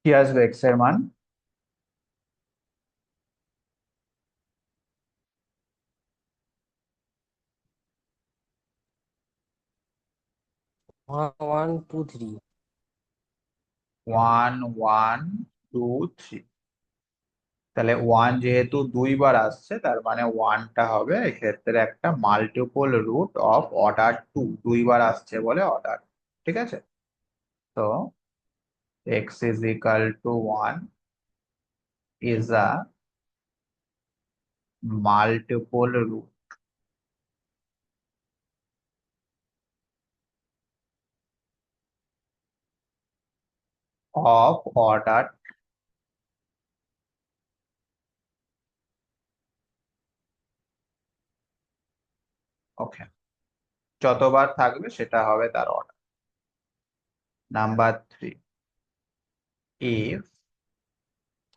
কি আসবে এক্স এর মান? 1 2 3 ওয়ান ওয়ান টু থ্রি। তাহলে ওয়ান যেহেতু দুইবার আসছে, তার মানে ওয়ানটা হবে এক্ষেত্রে একটা multiple root of order two, দুইবার আসছে বলে অর্ডার। ঠিক আছে, তো x is equal to one is a multiple root of order. Okay, যতবার থাকবে সেটা হবে তার অর্ডার। নাম্বার থ্রি, ইফ,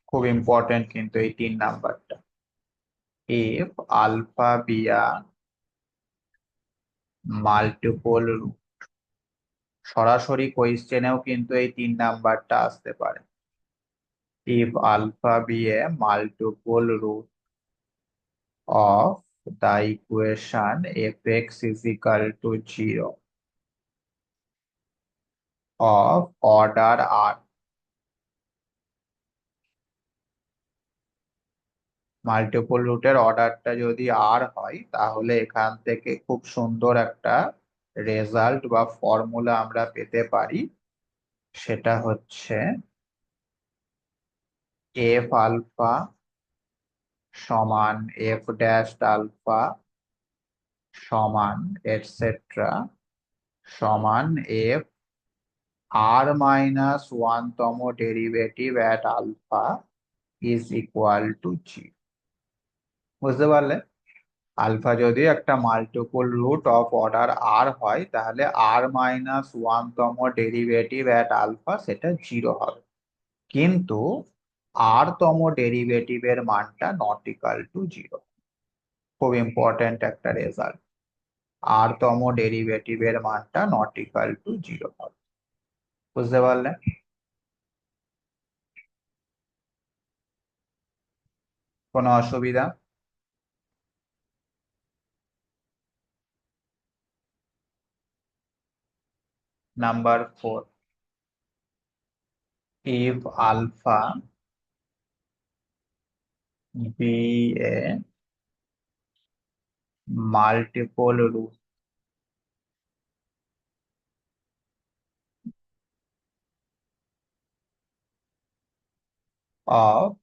খুব ইম্পর্টেন্ট কিন্তু এই 3 নাম্বারটা, if alpha be a multiple root. সরাসরি কোয়েশ্চেনেও কিন্তু এই 3 নাম্বারটা আসতে পারে। if alpha be a multiple root of the equation fx is equal to 0 of order r, multiple রুটের অর্ডারটা যদি আর হয়, তাহলে এখান থেকে খুব সুন্দর একটা রেজাল্ট বা ফর্মুলা আমরা পেতে পারি। সেটা হচ্ছে এফ আলফা সমান এফ ড্যাশ আলফা সমান এটসেট্রা সমান এফ আর মাইনাস ওয়ান তম derivative at alpha is equal to g. বুঝতে পারলে? আলফা যদি একটা multiple root of order r হয়, তাহলে আর মাইনাস ওয়ান তম ডেরিভেটিভ অ্যাট আলফা সেটা 0 হবে, কিন্তু আর তম ডেরিভেটিভের মানটা নট ইকাল টু 0। খুব ইম্পর্টেন্ট একটা রেজাল্ট, আর তম ডেরিভেটিভের মানটা নট ইকাল টু 0 হবে। বুঝতে পারলে? কোনো অসুবিধা? Number four, if alpha be a multiple root of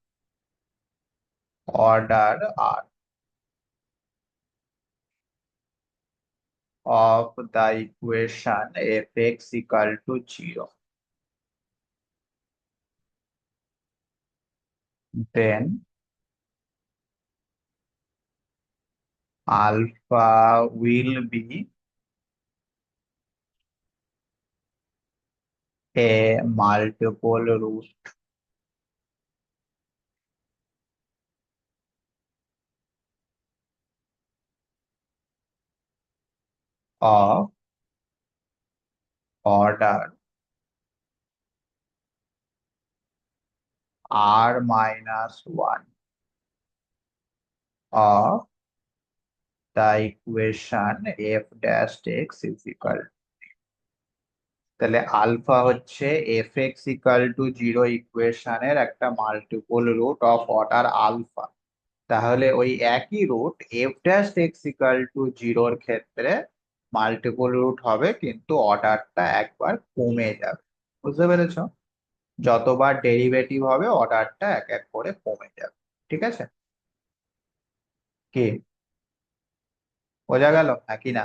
order r of the equation fx equal to 0, then alpha will be a multiple root of order r minus 1 of the equation f dash x is equal, তাহলে alpha হচ্ছে f x equal to zero ইকুয়েশনের একটা multiple root of order alpha. তাহলে ওই একই root f dash x equal to জিরোর ক্ষেত্রে multiple root হবে, কিন্তু অর্ডারটা একবার কমে যাবে। বুঝতে পেরেছো? যতবার ডেরিভেটিভ হবে অর্ডারটা এক এক করে কমে যাবে। ঠিক আছে? কি বোঝা গেল নাকি না?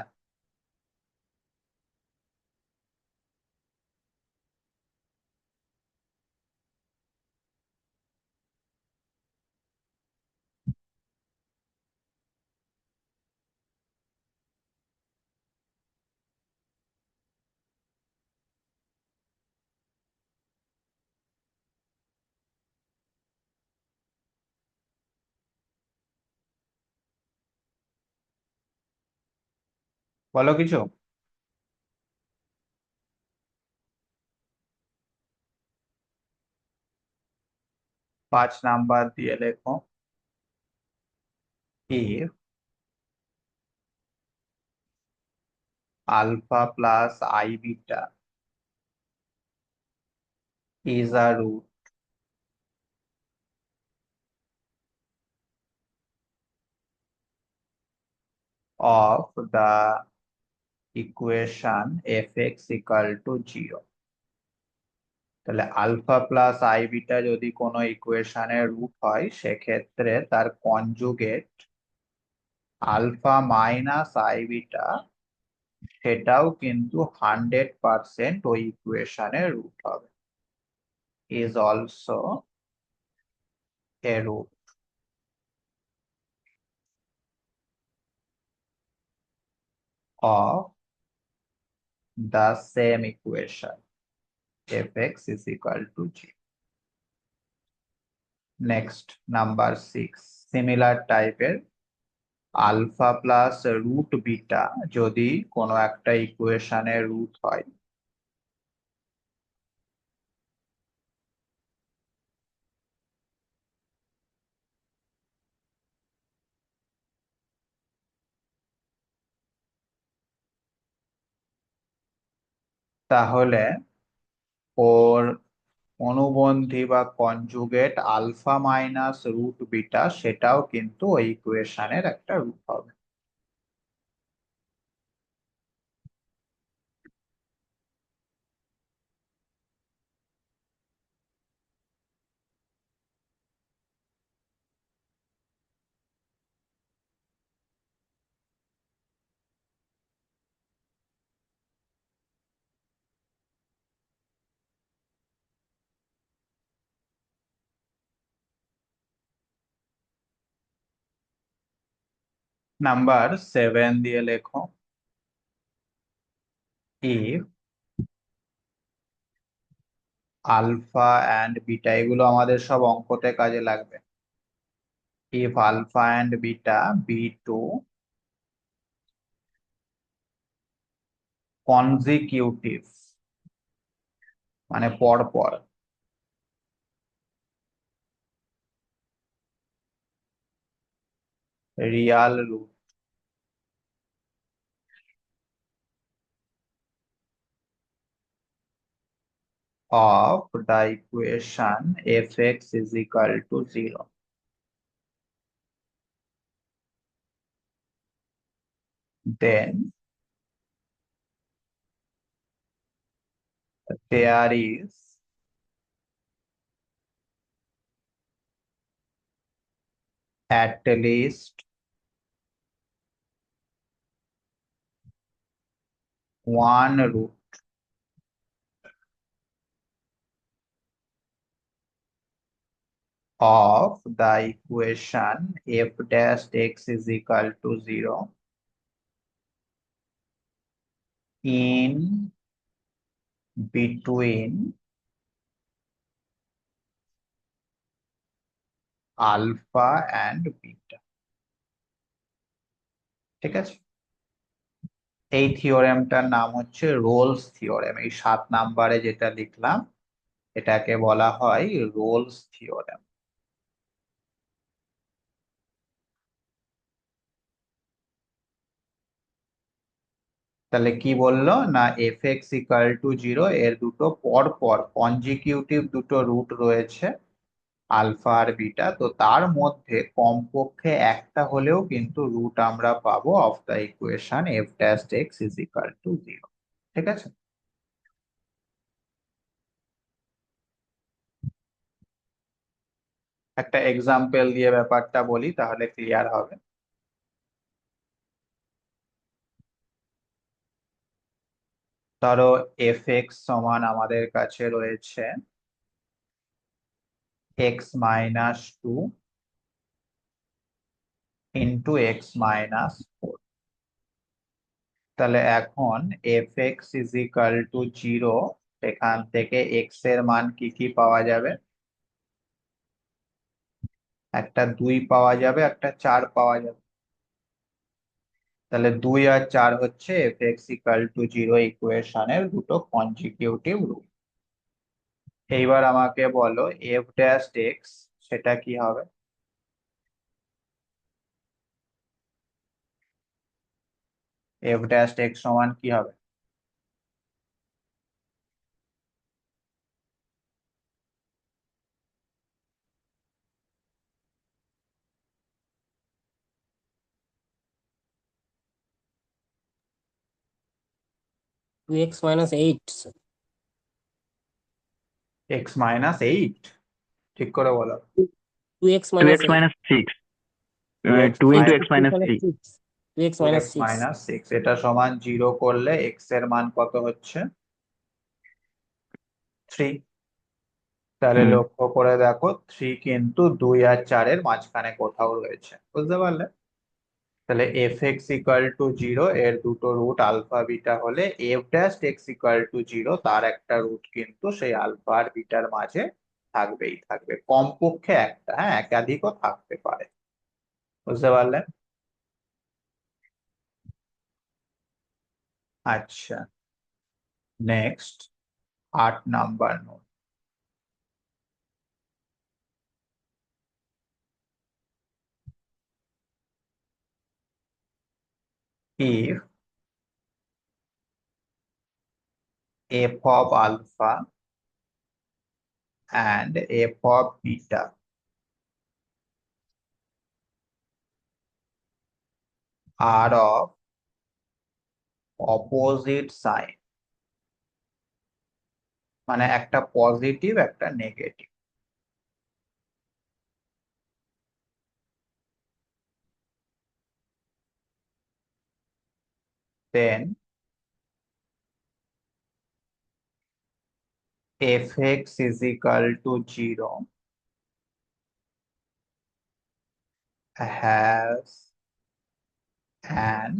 বলো কিছু। 5 নাম্বার দিয়ে লেখো, if alpha plus I beta is a root of the equation fx equal to 0, তাহলে আলফা প্লাস আই বিটা যদি কোনো ইকুয়েশনের রুট হয় সেক্ষেত্রে তার conjugate alpha minus i beta সেটাও কিন্তু 100% ওই ইকুয়েশনের রুট হবে, is also a root of the same equation fx is equal to 0. Next number 6, similar টাইপের আলফা প্লাস রুট বিটা যদি কোনো একটা ইকুয়েশনের রুট হয় তাহলে ওর অনুবন্ধী বা conjugate alpha minus root beta সেটাও কিন্তু ওই ইকুয়েশনের একটা রুট হবে। নাম্বার 7 দিয়ে লেখো, if আলফা অ্যান্ড বিটা, এগুলো আমাদের সব অঙ্কতে কাজে লাগবে। if alpha and beta be two consecutive মানে পর পর real root of the equation fx is equal to 0, then there is at least one root of the equation f dash x is equal to 0 in between alpha and beta. ঠিক আছে, এই থিওরেমটার নাম হচ্ছে Rolle's theorem. এই 7 নম্বরে যেটা লিখলাম এটাকে বলা হয় রোলস থিওরেম। তাহলে কি বললো না, F x equal to zero এর দুটো পর পর কনজিকিউটিভ দুটো রুট রয়েছে আলফা আর বিটা, তো তার মধ্যে কমপক্ষে একটা হলেও কিন্তু রুট আমরা পাবো of the equation F dash x is equal to zero. ঠিক আছে, একটা এক্সাম্পল দিয়ে ব্যাপারটা বলি তাহলে ক্লিয়ার হবে। ধরো এফ এক্স সমান আমাদের কাছে রয়েছে x minus two into x minus four. তাহলে এখন f x is equal to zero, এখান থেকে এক্স এর মান কি কি পাওয়া যাবে? একটা 2 পাওয়া যাবে, একটা 4 পাওয়া যাবে। তাহলে 2 আর 4 হচ্ছে f x equal to zero ইকুয়েশনের দুটো কনজিকিউটিভ রুট। এইবার আমাকে বলো এফ ড্যাশ এক্স সেটা কি হবে? এফ ড্যাশ এক্স সমান কি হবে? 2x minus 8, sir. X minus eight, ঠিক করে বলো। 2x two minus x 8. Minus six, two x two into minus x minus 2 three. minus 6. 2x two minus x 6. Minus six, এটা সমান জিরো করলে x এর মান কত হচ্ছে? 3। তাহলে হুম লক্ষ্য করে দেখো 3 কিন্তু 2 আর 4-এর মাঝখানে কোথাও রয়েছে, বুঝতে পারলে? তাহলে F x equal to zero এর দুটো রুট আলফা বিটা হলে F dash x equal to zero তার একটা রুট কিন্তু সেই আলফা আর বিটার মাঝে থাকবেই থাকবে, কমপক্ষে একটা, হ্যাঁ একাধিকও থাকতে পারে, বুঝতে পারলেন? আচ্ছা, next 8 number note. if f of alpha and f of beta are of opposite sign, মানে একটা পজিটিভ একটা negative, then fx is equal to 0 has an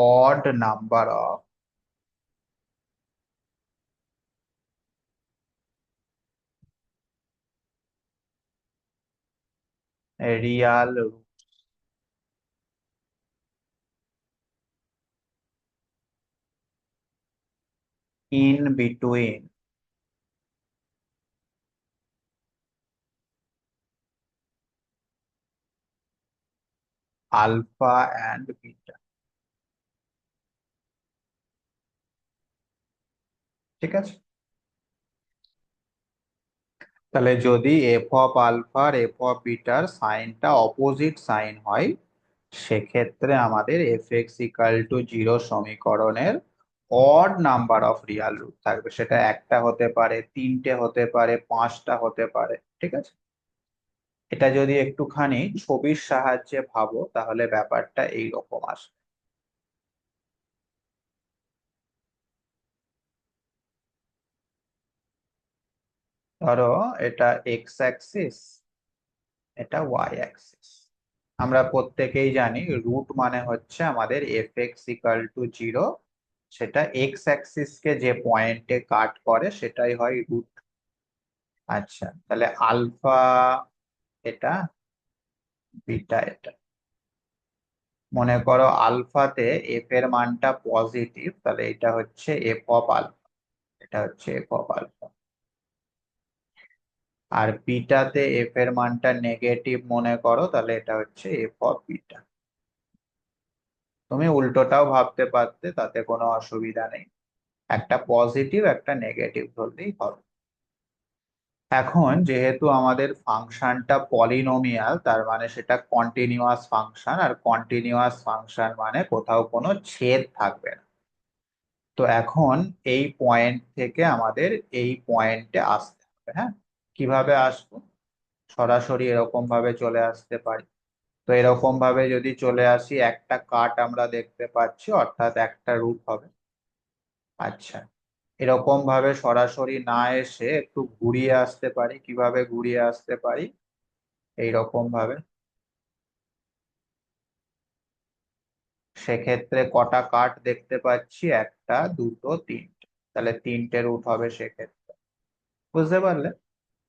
odd number of real roots in between alpha and beta। ঠিক আছে, তাহলে যদি f of আলফার f of বিটার সাইনটা অপোজিট সাইন হয় সেক্ষেত্রে আমাদের f x equal to zero সমীকরণের odd number of real root থাকবে, সেটা একটা হতে পারে, তিনটে হতে পারে, পাঁচটা হতে পারে। ঠিক আছে, এটা যদি একটুখানি ছবির সাহায্যে ভাবো তাহলে ব্যাপারটা এইরকম আসবে। ধরো এটা এক্স অ্যাক্সিস, এটা ওয়াই অ্যাক্সিস। আমরা প্রত্যেকেই জানি রুট মানে হচ্ছে আমাদের f x equal to zero সেটা এক্স অ্যাক্সিস কে যে পয়েন্টে কাট করে সেটাই হয় রুট। আচ্ছা, তাহলে আলফা এটা, বিটা এটা। মনে করো আলফাতে এফ এর মানটা পজিটিভ, তাহলে এটা হচ্ছে এফ অফ আলফা, এটা হচ্ছে এফ অফ আলফা। আর বিটাতে এফ এর মানটা নেগেটিভ মনে করো, তাহলে এটা হচ্ছে এফ অফ বিটা। তুমি উল্টোটাও ভাবতে পারতে, তাতে কোনো অসুবিধা নেই, একটা পজিটিভ একটা নেগেটিভ ধরলেই হবে। এখন যেহেতু আমাদের ফাংশনটা পলিনোমিয়াল, তার মানে সেটা কন্টিনিউয়াস ফাংশন, আর কন্টিনিউয়াস ফাংশন মানে কোথাও কোনো ছেদ থাকবে না। তো এখন এই পয়েন্ট থেকে আমাদের এই পয়েন্টে আসতে হবে। হ্যাঁ, কিভাবে আসবো? সরাসরি এরকম ভাবে চলে আসতে পারি। তো এরকম ভাবে যদি চলে আসি, একটা কাট আমরা দেখতে পাচ্ছি, অর্থাৎ একটা রুট হবে। আচ্ছা, এরকম ভাবে সরাসরি না এসে একটু ঘুরিয়ে আসতে পারি। কিভাবে ঘুরিয়ে আসতে পারি? এইরকম ভাবে। সেক্ষেত্রে কটা কাট দেখতে পাচ্ছি? একটা, দুটো, তিনটে। তাহলে তিনটে রুট হবে সেক্ষেত্রে। বুঝতে পারলে?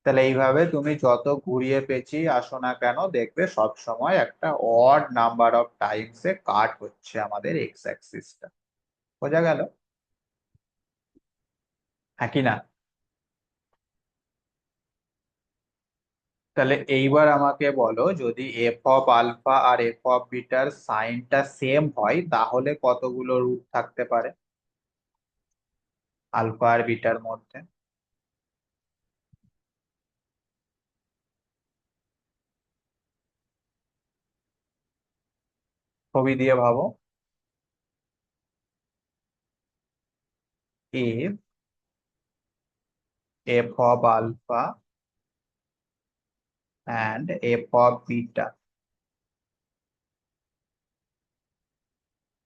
তাহলে এইভাবে তুমি যত ঘুরিয়ে পেঁচিয়ে আসো না কেন, দেখবে সব সময় একটা অড নাম্বার অফ টাইমস এ কাট হচ্ছে আমাদের এক্স অ্যাক্সিসটা। বোঝা গেল? হ্যাঁ কি না? তাহলে এইবার আমাকে বলো, যদি এফ অফ আলফা আর এফ অফ বিটার সাইনটা সেম হয়, তাহলে কতগুলো রুট থাকতে পারে আলফা আর বিটার মধ্যে? ছবি দিয়ে ভাবো। if f of alpha and f of beta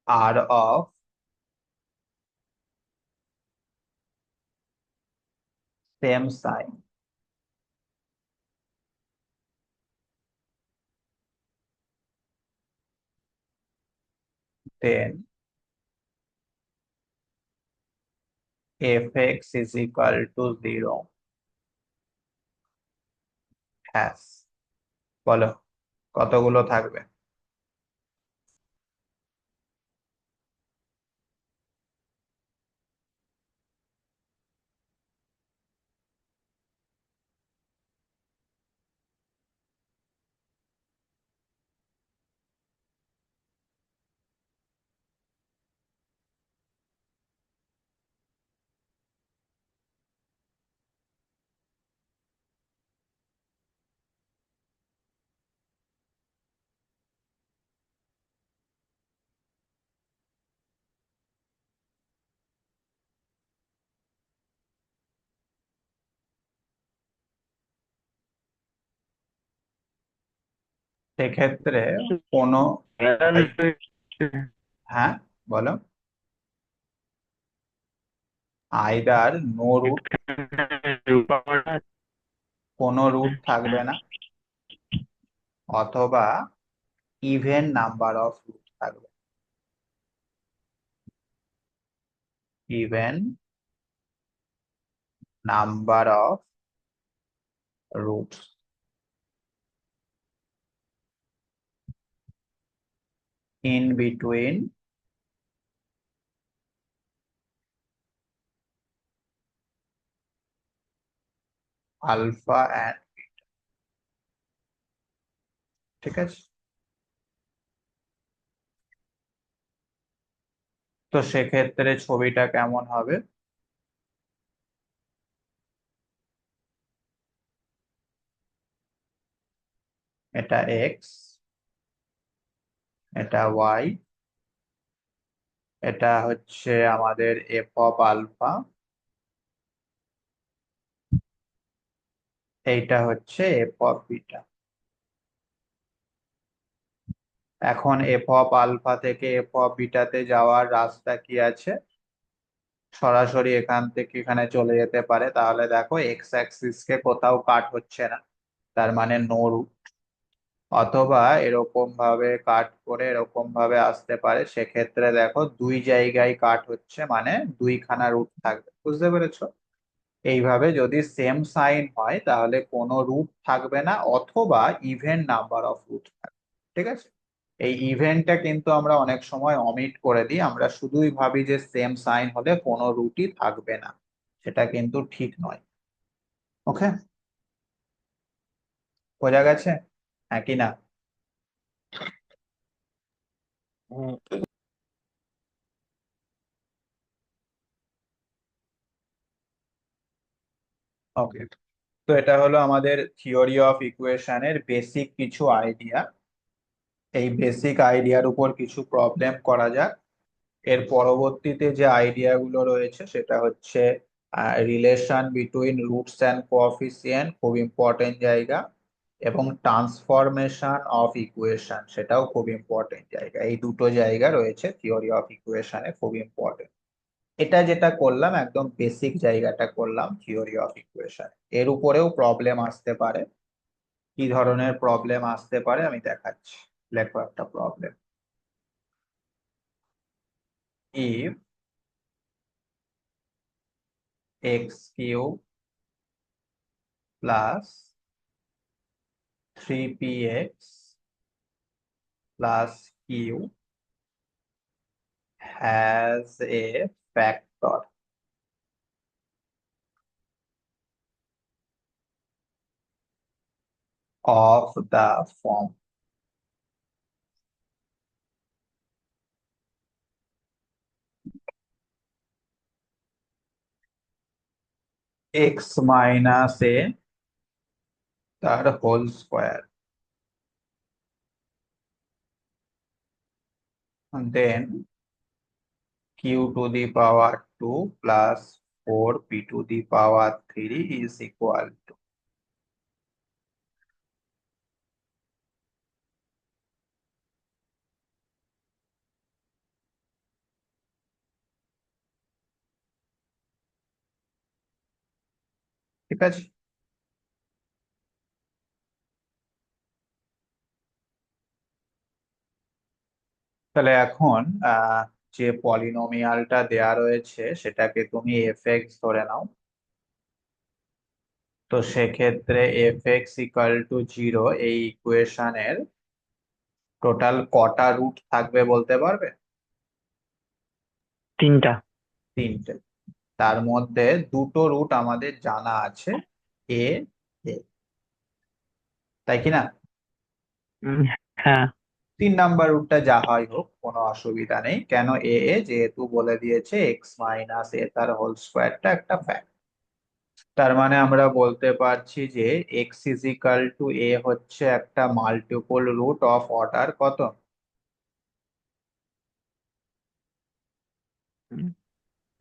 are of same sign, then fx is equal to 0 has, বলো কতগুলো থাকবে? সেক্ষেত্রে কোনো, হ্যাঁ বলো, আইদার নো রুট, কোনো রুট থাকবে না, অথবা ইভেন নাম্বার অফ রুট থাকবে। Even number of roots in between alpha and, ঠিক আছে? তো সেক্ষেত্রে ছবিটা কেমন হবে? এটা এক্স, এটা ওয়াই, এটা হচ্ছে আমাদের এফ অফ আলফা, এইটা হচ্ছে এফ অফ বিটা। এখন এফ অফ আলফা থেকে এফ অফ বিটাতে যাওয়ার রাস্তা কি আছে? সরাসরি এখান থেকে এখানে চলে যেতে পারে। তাহলে দেখো এক্স অ্যাক্সিস কে কোথাও কাট হচ্ছে না, তার মানে নো রুট। অথবা এরকম ভাবে কাট করে এরকম ভাবে আসতে পারে, সেক্ষেত্রে দেখো দুই জায়গায় কাট হচ্ছে মানে দুইখানা রুট থাকবে, বুঝতে পেরেছো? এইভাবে যদি সেম সাইন হয় তাহলে কোনো রুট থাকবে না, অথবা ইভেন নাম্বার অফ রুট থাকবে। ঠিক আছে, এই ইভেন্টটা কিন্তু আমরা অনেক সময় অমিট করে দিই, আমরা শুধুই ভাবি যে সেম সাইন হলে কোনো রুটই থাকবে না, সেটা কিন্তু ঠিক নয়। ওকে, বোঝা গেছে? হ্যাঁ কি না? ওকে, তো এটা হলো আমাদের থিওরি অফ ইকুয়েশনের বেসিক কিছু আইডিয়া। এই বেসিক আইডিয়ার উপর কিছু প্রবলেম করা যাক। এর পরবর্তীতে যে আইডিয়া গুলো রয়েছে সেটা হচ্ছে relation between roots and coefficient, খুব ইম্পর্টেন্ট জায়গা, এবং ট্রান্সফরমেশন অফ ইকুয়েশন, সেটাও খুব ইম্পর্টেন্ট জায়গা। এই দুটো জায়গা রয়েছে থিওরি অফ ইকুয়েশনে, খুব ইম্পর্টেন্ট। এটা যেটা করলাম একদম বেসিক জায়গাটা করলাম থিওরি অফ ইকুয়েশন। এর উপরেও প্রবলেম আসতে পারে। কি ধরনের প্রবলেম আসতে পারে আমি দেখাচ্ছি। লেখো একটা problem. if x cube plus 3px plus q has a factor of the form x minus a তার whole square, then q to the power 2 plus 4p to the power 3 is equal to। ঠিক আছে, তাহলে এখন যে পলিনোমিয়ালটা দেয়া রয়েছে সেটাকে তুমি এফ এক্স ধরে নাও। তো সেক্ষেত্রে এফ এক্স ইকাল টু 0 এই ইকুয়েশনের টোটাল কটা রুট থাকবে বলতে পারবে? 3টা। 3টে। তার মধ্যে দুটো রুট আমাদের জানা আছে, এ এ, তাই কি না? উম, হ্যাঁ। 3 নাম্বার রুটটা যা হয় হোক কোনো অসুবিধা নেই, কেন এ যেহেতু বলে দিয়েছে এক্স মাইনাস এ তার হোল স্কোয়ারটা একটা ফ্যাক্ট। তার মানে আমরা বলতে পারছি যে এক্স ইজিক্যাল টু এ হচ্ছে একটা মাল্টিপল রুট অফ অর্ডার কত?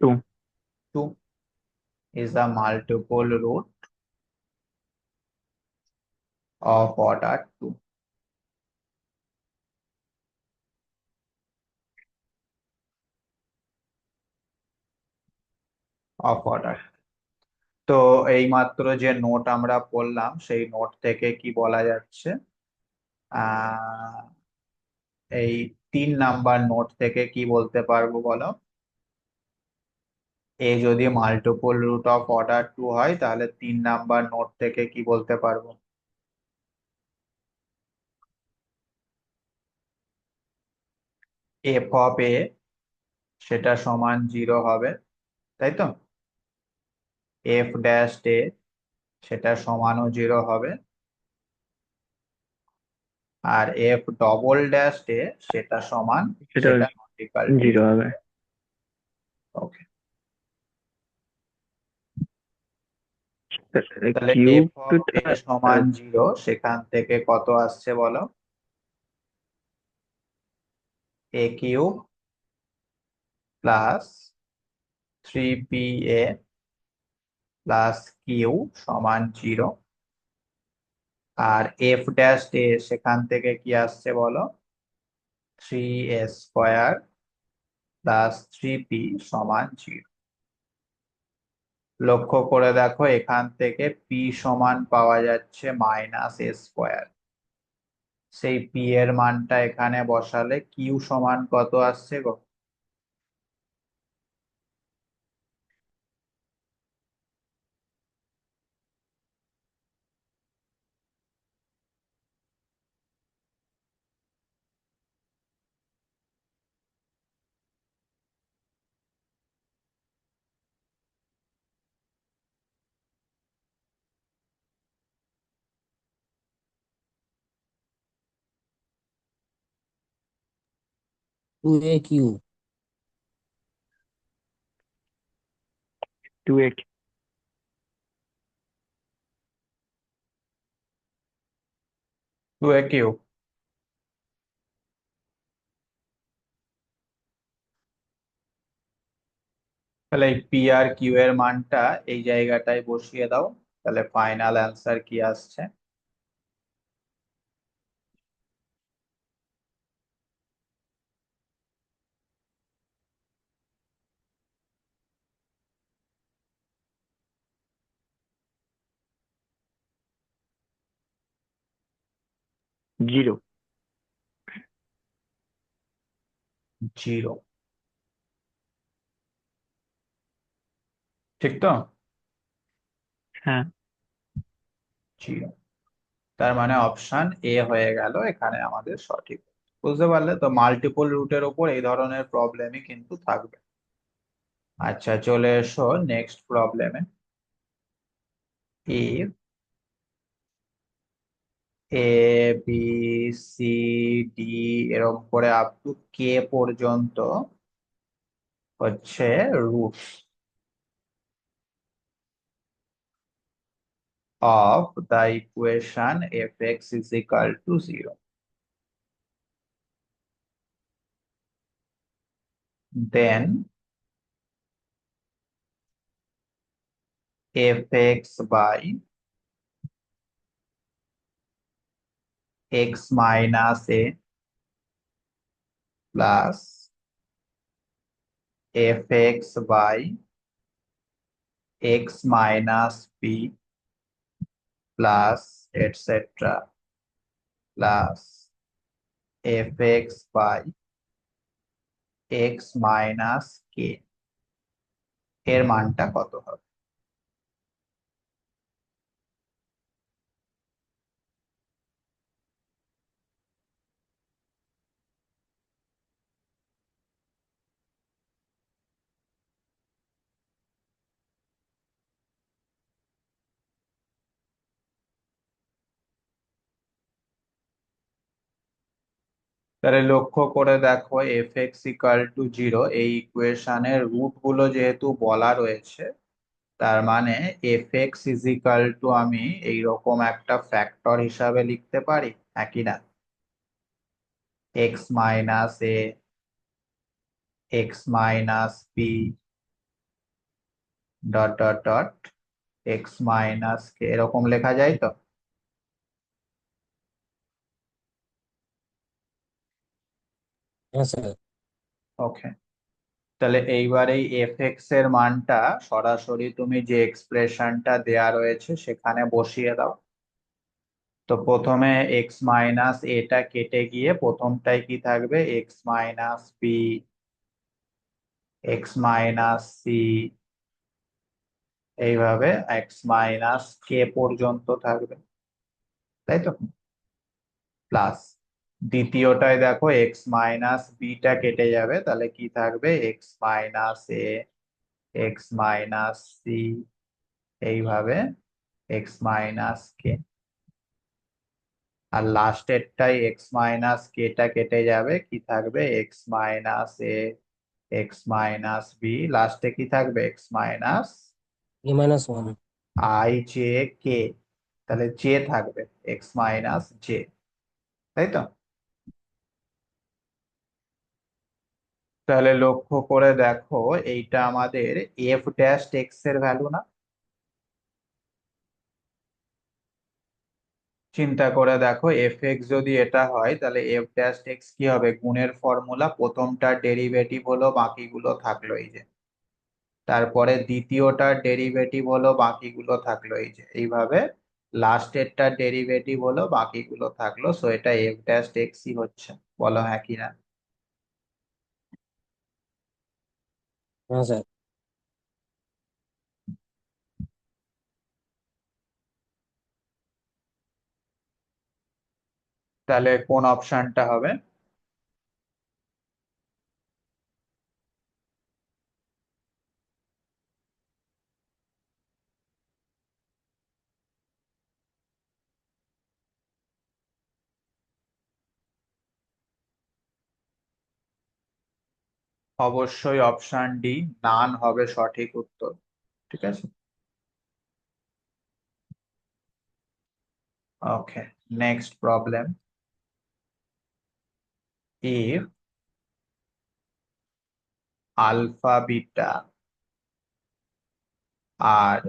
2। 2 is a multiple root of order 2 of order। তো এই মাত্র যে নোট আমরা পড়লাম সেই নোট থেকে কি বলা যাচ্ছে? আহ এই 3 নাম্বার নোট থেকে কি বলতে পারবো বলো? এ যদি মাল্টিপল রুট অফ অর্ডার 2 হয় তাহলে 3 নাম্বার নোট থেকে কি বলতে পারবো? এফ অফ এ সেটা সমান 0 হবে, তাই তো? এফ ড্যাশ এ সেটা সমানও 0 হবে, আর এফ ডবল ড্যাশ এ সেটা সমান, সেটা সেটা নট ইকাল টু 0 হবে। ওকে। তাহলে এফ অফ এ কিউবটা সমান 0, সেখান থেকে কত আসছে বলো? A cube plus 3pa plus q সমান 0, আর এফ ড্যাশ এ সেখান থেকে কি আসছে বলো? 3a² প্লাস 3p সমান 0। লক্ষ্য করে দেখো এখান থেকে পি সমান পাওয়া যাচ্ছে -a²। সেই পি এর মানটা এখানে বসালে কিউ সমান কত আসছে গো? টু এ কিউ। 2a টু এ কিউ। তাহলে এই পি আর কিউ এর মানটা এই জায়গাটায় বসিয়ে দাও, তাহলে ফাইনাল অ্যান্সার কি আসছে? 0। 0। ঠিক তো? হ্যাঁ। 0। তার মানে অপশন এ হয়ে গেল এখানে আমাদের সঠিক। বুঝতে পারলে তো, মাল্টিপল রুটের উপর এই ধরনের প্রবলেমই কিন্তু থাকবে। আচ্ছা, চলে এসো নেক্সট প্রবলেমে। if a b c d এরকম করে আপ টু কে পর্যন্ত হচ্ছে root of the equation fx is equal to 0, then fx by x minus a plus fx by x minus b plus etc plus fx by x minus k এর মানটা কত হবে? তাহলে লক্ষ্য করে দেখো, এফ এক্স ইকাল টু 0 এই ইকুয়েশনের রুট গুলো যেহেতু বলা রয়েছে, তার মানে f x is equal to আমি এইরকম একটা ফ্যাক্টর হিসাবে লিখতে পারি, একই না? X minus a, x minus b, dot dot dot x minus k, এরকম লেখা যায় তো? হ্যাঁ স্যার। ওকে। তাহলে এইবার এই এফ এক্স এর মানটা সরাসরি তুমি যে এক্সপ্রেশনটা দেয়া রয়েছে সেখানে বসিয়ে দাও। তো প্রথমে এক্স মাইনাস এটা কেটে গিয়ে প্রথমটাই কি থাকবে? X minus b, x minus c, এইভাবে এক্স মাইনাস কে পর্যন্ত থাকবে, তাই তো? প্লাস দ্বিতীয়টায় দেখো এক্স মাইনাস বিটা কেটে যাবে, তাহলে কি থাকবে? X minus a, x minus c, এইভাবে এক্স মাইনাস কে। আর লাস্টেরটাই এক্স মাইনাস কেটা কেটে যাবে, কি থাকবে? X minus a, x minus B, লাস্টে কি থাকবে? X minus A minus one. I J K, তাহলে জে থাকবে, এক্স মাইনাস জে, তাই তো? তাহলে লক্ষ্য করে দেখো, এইটা আমাদের এফ ড্যাশ এক্স এর ভ্যালু না? চিন্তা করে দেখো, এফ এক্স যদি এটা হয় তাহলে এফ ড্যাশ এক্স কি হবে? গুণের ফর্মুলা, প্রথমটার ডেরিভেটিভ হলো, বাকিগুলো থাকলো এই যে, তারপরে দ্বিতীয়টার ডেরিভেটিভ হলো, বাকিগুলো থাকলো এই যে, এইভাবে লাস্টেরটা ডেরিভেটিভ হলো, বাকিগুলো থাকলো, সো এটা এফ ড্যাশ এক্সই হচ্ছে। বলো হ্যাঁ কি না? হ্যাঁ স্যার। তাহলে কোন অপশনটা হবে? অবশ্যই অপশন ডি, নান হবে সঠিক উত্তর। ঠিক আছে, okay. Next problem. if alpha beta are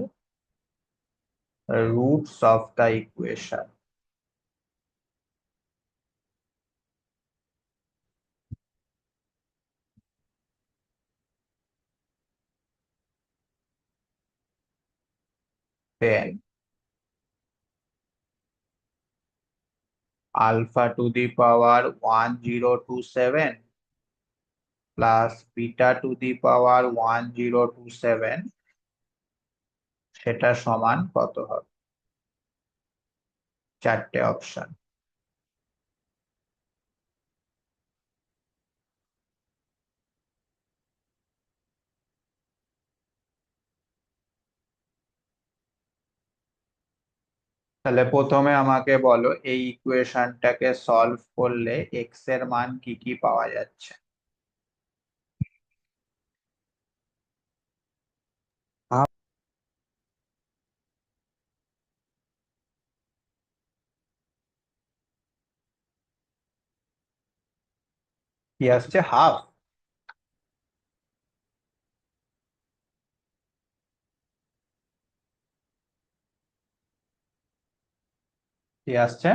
roots of the equation, then alpha to the power 1027 plus beta to the power 1027 সেটা সমান কত হবে? চারটে অপশন। তাহলে প্রথমে আমাকে বলো এই ইকুয়েশনটাকে সলভ করলে এক্স এর মান কি কি পাওয়া যাচ্ছে? হাফ। কি আসছে? হাফ? কি আসছে?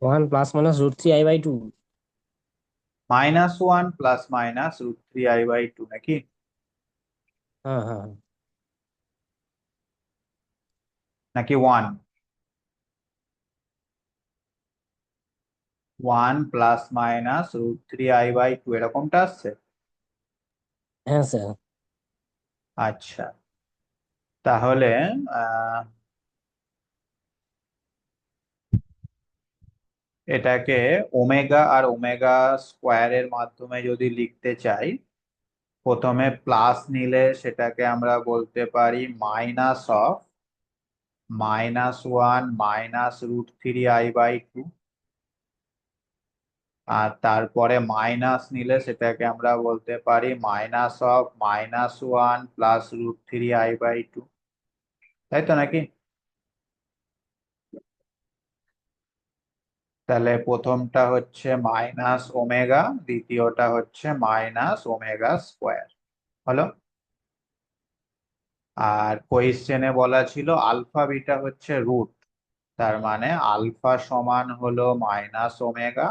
1 plus minus √3i/2। -1 plus minus √3i/2 নাকি? হ্যাঁ হ্যাঁ হ্যাঁ। নাকি 1? 1 প্লাস মাইনাস √3i/2 এরকমটা আসছে? হ্যাঁ স্যার। আচ্ছা, তাহলে আহ এটাকে ওমেগা আর ওমেগা স্কোয়ারের মাধ্যমে যদি লিখতে চাই, প্রথমে প্লাস নিলে সেটাকে আমরা বলতে পারি -1 মাইনাস √3i/2, আর তারপরে মাইনাস নিলে সেটাকে আমরা বলতে পারি -1 প্লাস √3i/2। তাই তো নাকি? তাহলে প্রথমটা হচ্ছে মাইনাস ওমেগা, দ্বিতীয়টা হচ্ছে মাইনাস ওমেগা স্কোয়ার। হলো। আর কোয়েশ্চেনে বলা ছিল আলফা বিটা হচ্ছে রুট, তার মানে আলফা সমান হলো মাইনাস ওমেগা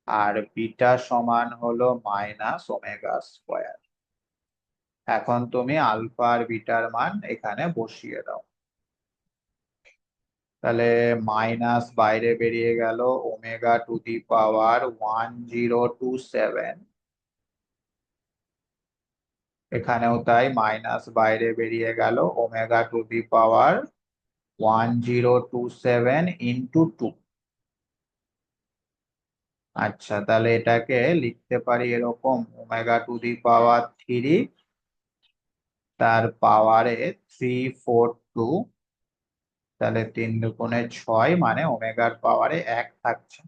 আর বিটা সমান হলো মাইনাস ওমেগা স্কোয়ার। এখন তুমি আলফা আর বিটার মান এখানে বসিয়ে দাও। তাহলে মাইনাস বাইরে বেরিয়ে গেল, ওমেগা টু দি পাওয়ার 1027, এখানেও তাই, মাইনাস বাইরে বেরিয়ে গেল, omega to the power 1027 into 2। আচ্ছা, তাহলে এটাকে লিখতে পারি এরকম, ওমেগা টু দি পাওয়ার 3, তার পাওয়ারে 342, তাহলে 3 দুগুণে 6, মানে ওমেগার পাওয়ারে 1 থাকছে।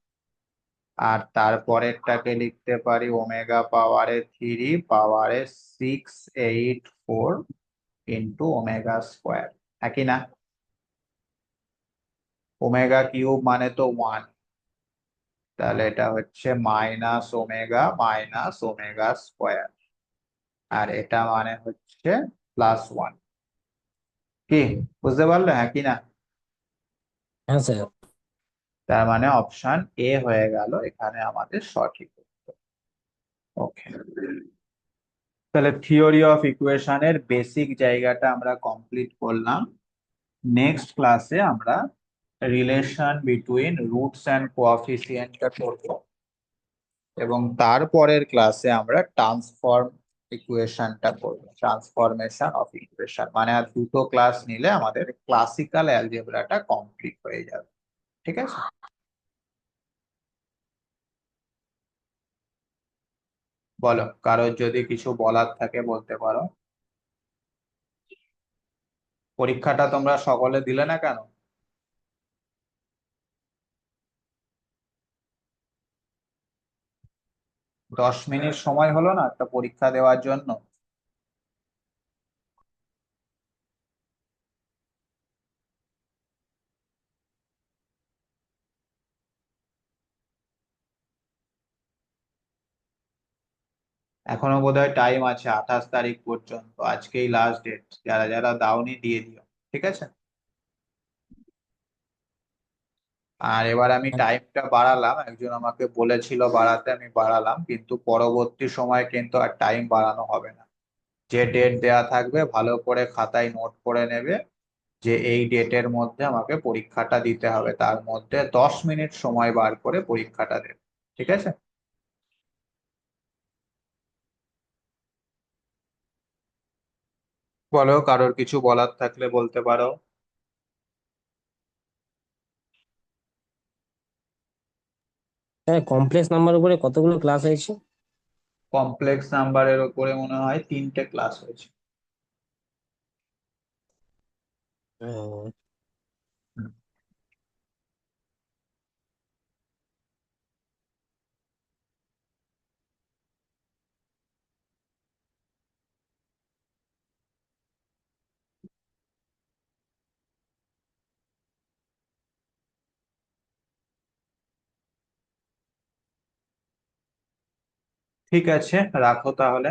আর তারপরেরটাকে লিখতে পারি ওমেগা পাওয়ারে 3 পাওয়ারে 684 ইন্টু ওমেগা স্কোয়ার। একই না? ওমেগা কিউব মানে তো 1, তাহলে এটা হচ্ছে মাইনাস ওমেগা স্কোয়ার, আর এটা মানে হচ্ছে +1। কি বুঝতে পারলে, হ্যাঁ কি না? হ্যাঁ স্যার। তার মানে অপশন এ হয়ে গেল এখানে আমাদের সঠিক উত্তর। ওকে, তাহলে থিওরি অফ ইকুয়েশনের বেসিক জায়গাটা আমরা কমপ্লিট করলাম। নেক্সট ক্লাসে আমরা রিলেশন বিটুইন রুটস অ্যান্ড কোএফিসিয়েন্টটা করব, এবং তারপরের ক্লাসে আমরা ইকুয়েশনটা করব, ট্রান্সফরমেশন অফ ইকুয়েশন। মানে আর দুটো ক্লাস নিলে আমাদের ক্লাসিক্যাল অ্যালজেব্রাটা কমপ্লিট হয়ে যাবে। ঠিক আছে, বলো, কারোর যদি কিছু বলার থাকে বলতে পারো। পরীক্ষাটা তোমরা সকলে দিলে না কেন? 10 মিনিট সময় হলো না একটা পরীক্ষা দেওয়ার জন্য? এখনো বোধহয় টাইম আছে 28 তারিখ পর্যন্ত, আজকেই লাস্ট ডেট। যারা যারা দাওনি দিয়ে দিও, ঠিক আছে? আর এবার আমি টাইমটা বাড়ালাম, একজন আমাকে বলেছিল বাড়াতে, আমি বাড়ালাম, কিন্তু পরবর্তী সময় কিন্তু আর টাইম বাড়ানো হবে না। যে ডেট দেয়া থাকবে ভালো করে খাতায় নোট করে নেবে, যে এই ডেটের মধ্যে আমাকে পরীক্ষাটা দিতে হবে, তার মধ্যে 10 মিনিট সময় বার করে পরীক্ষাটা দেবে। ঠিক আছে, বলো, কারোর কিছু বলার থাকলে বলতে পারো। স্যার কমপ্লেক্স নাম্বার উপরে কতগুলো ক্লাস হয়েছে? কমপ্লেক্স নাম্বারের উপরে মনে হয় 3টে ক্লাস হয়েছে। ও, হুম, ঠিক আছে, রাখো তাহলে।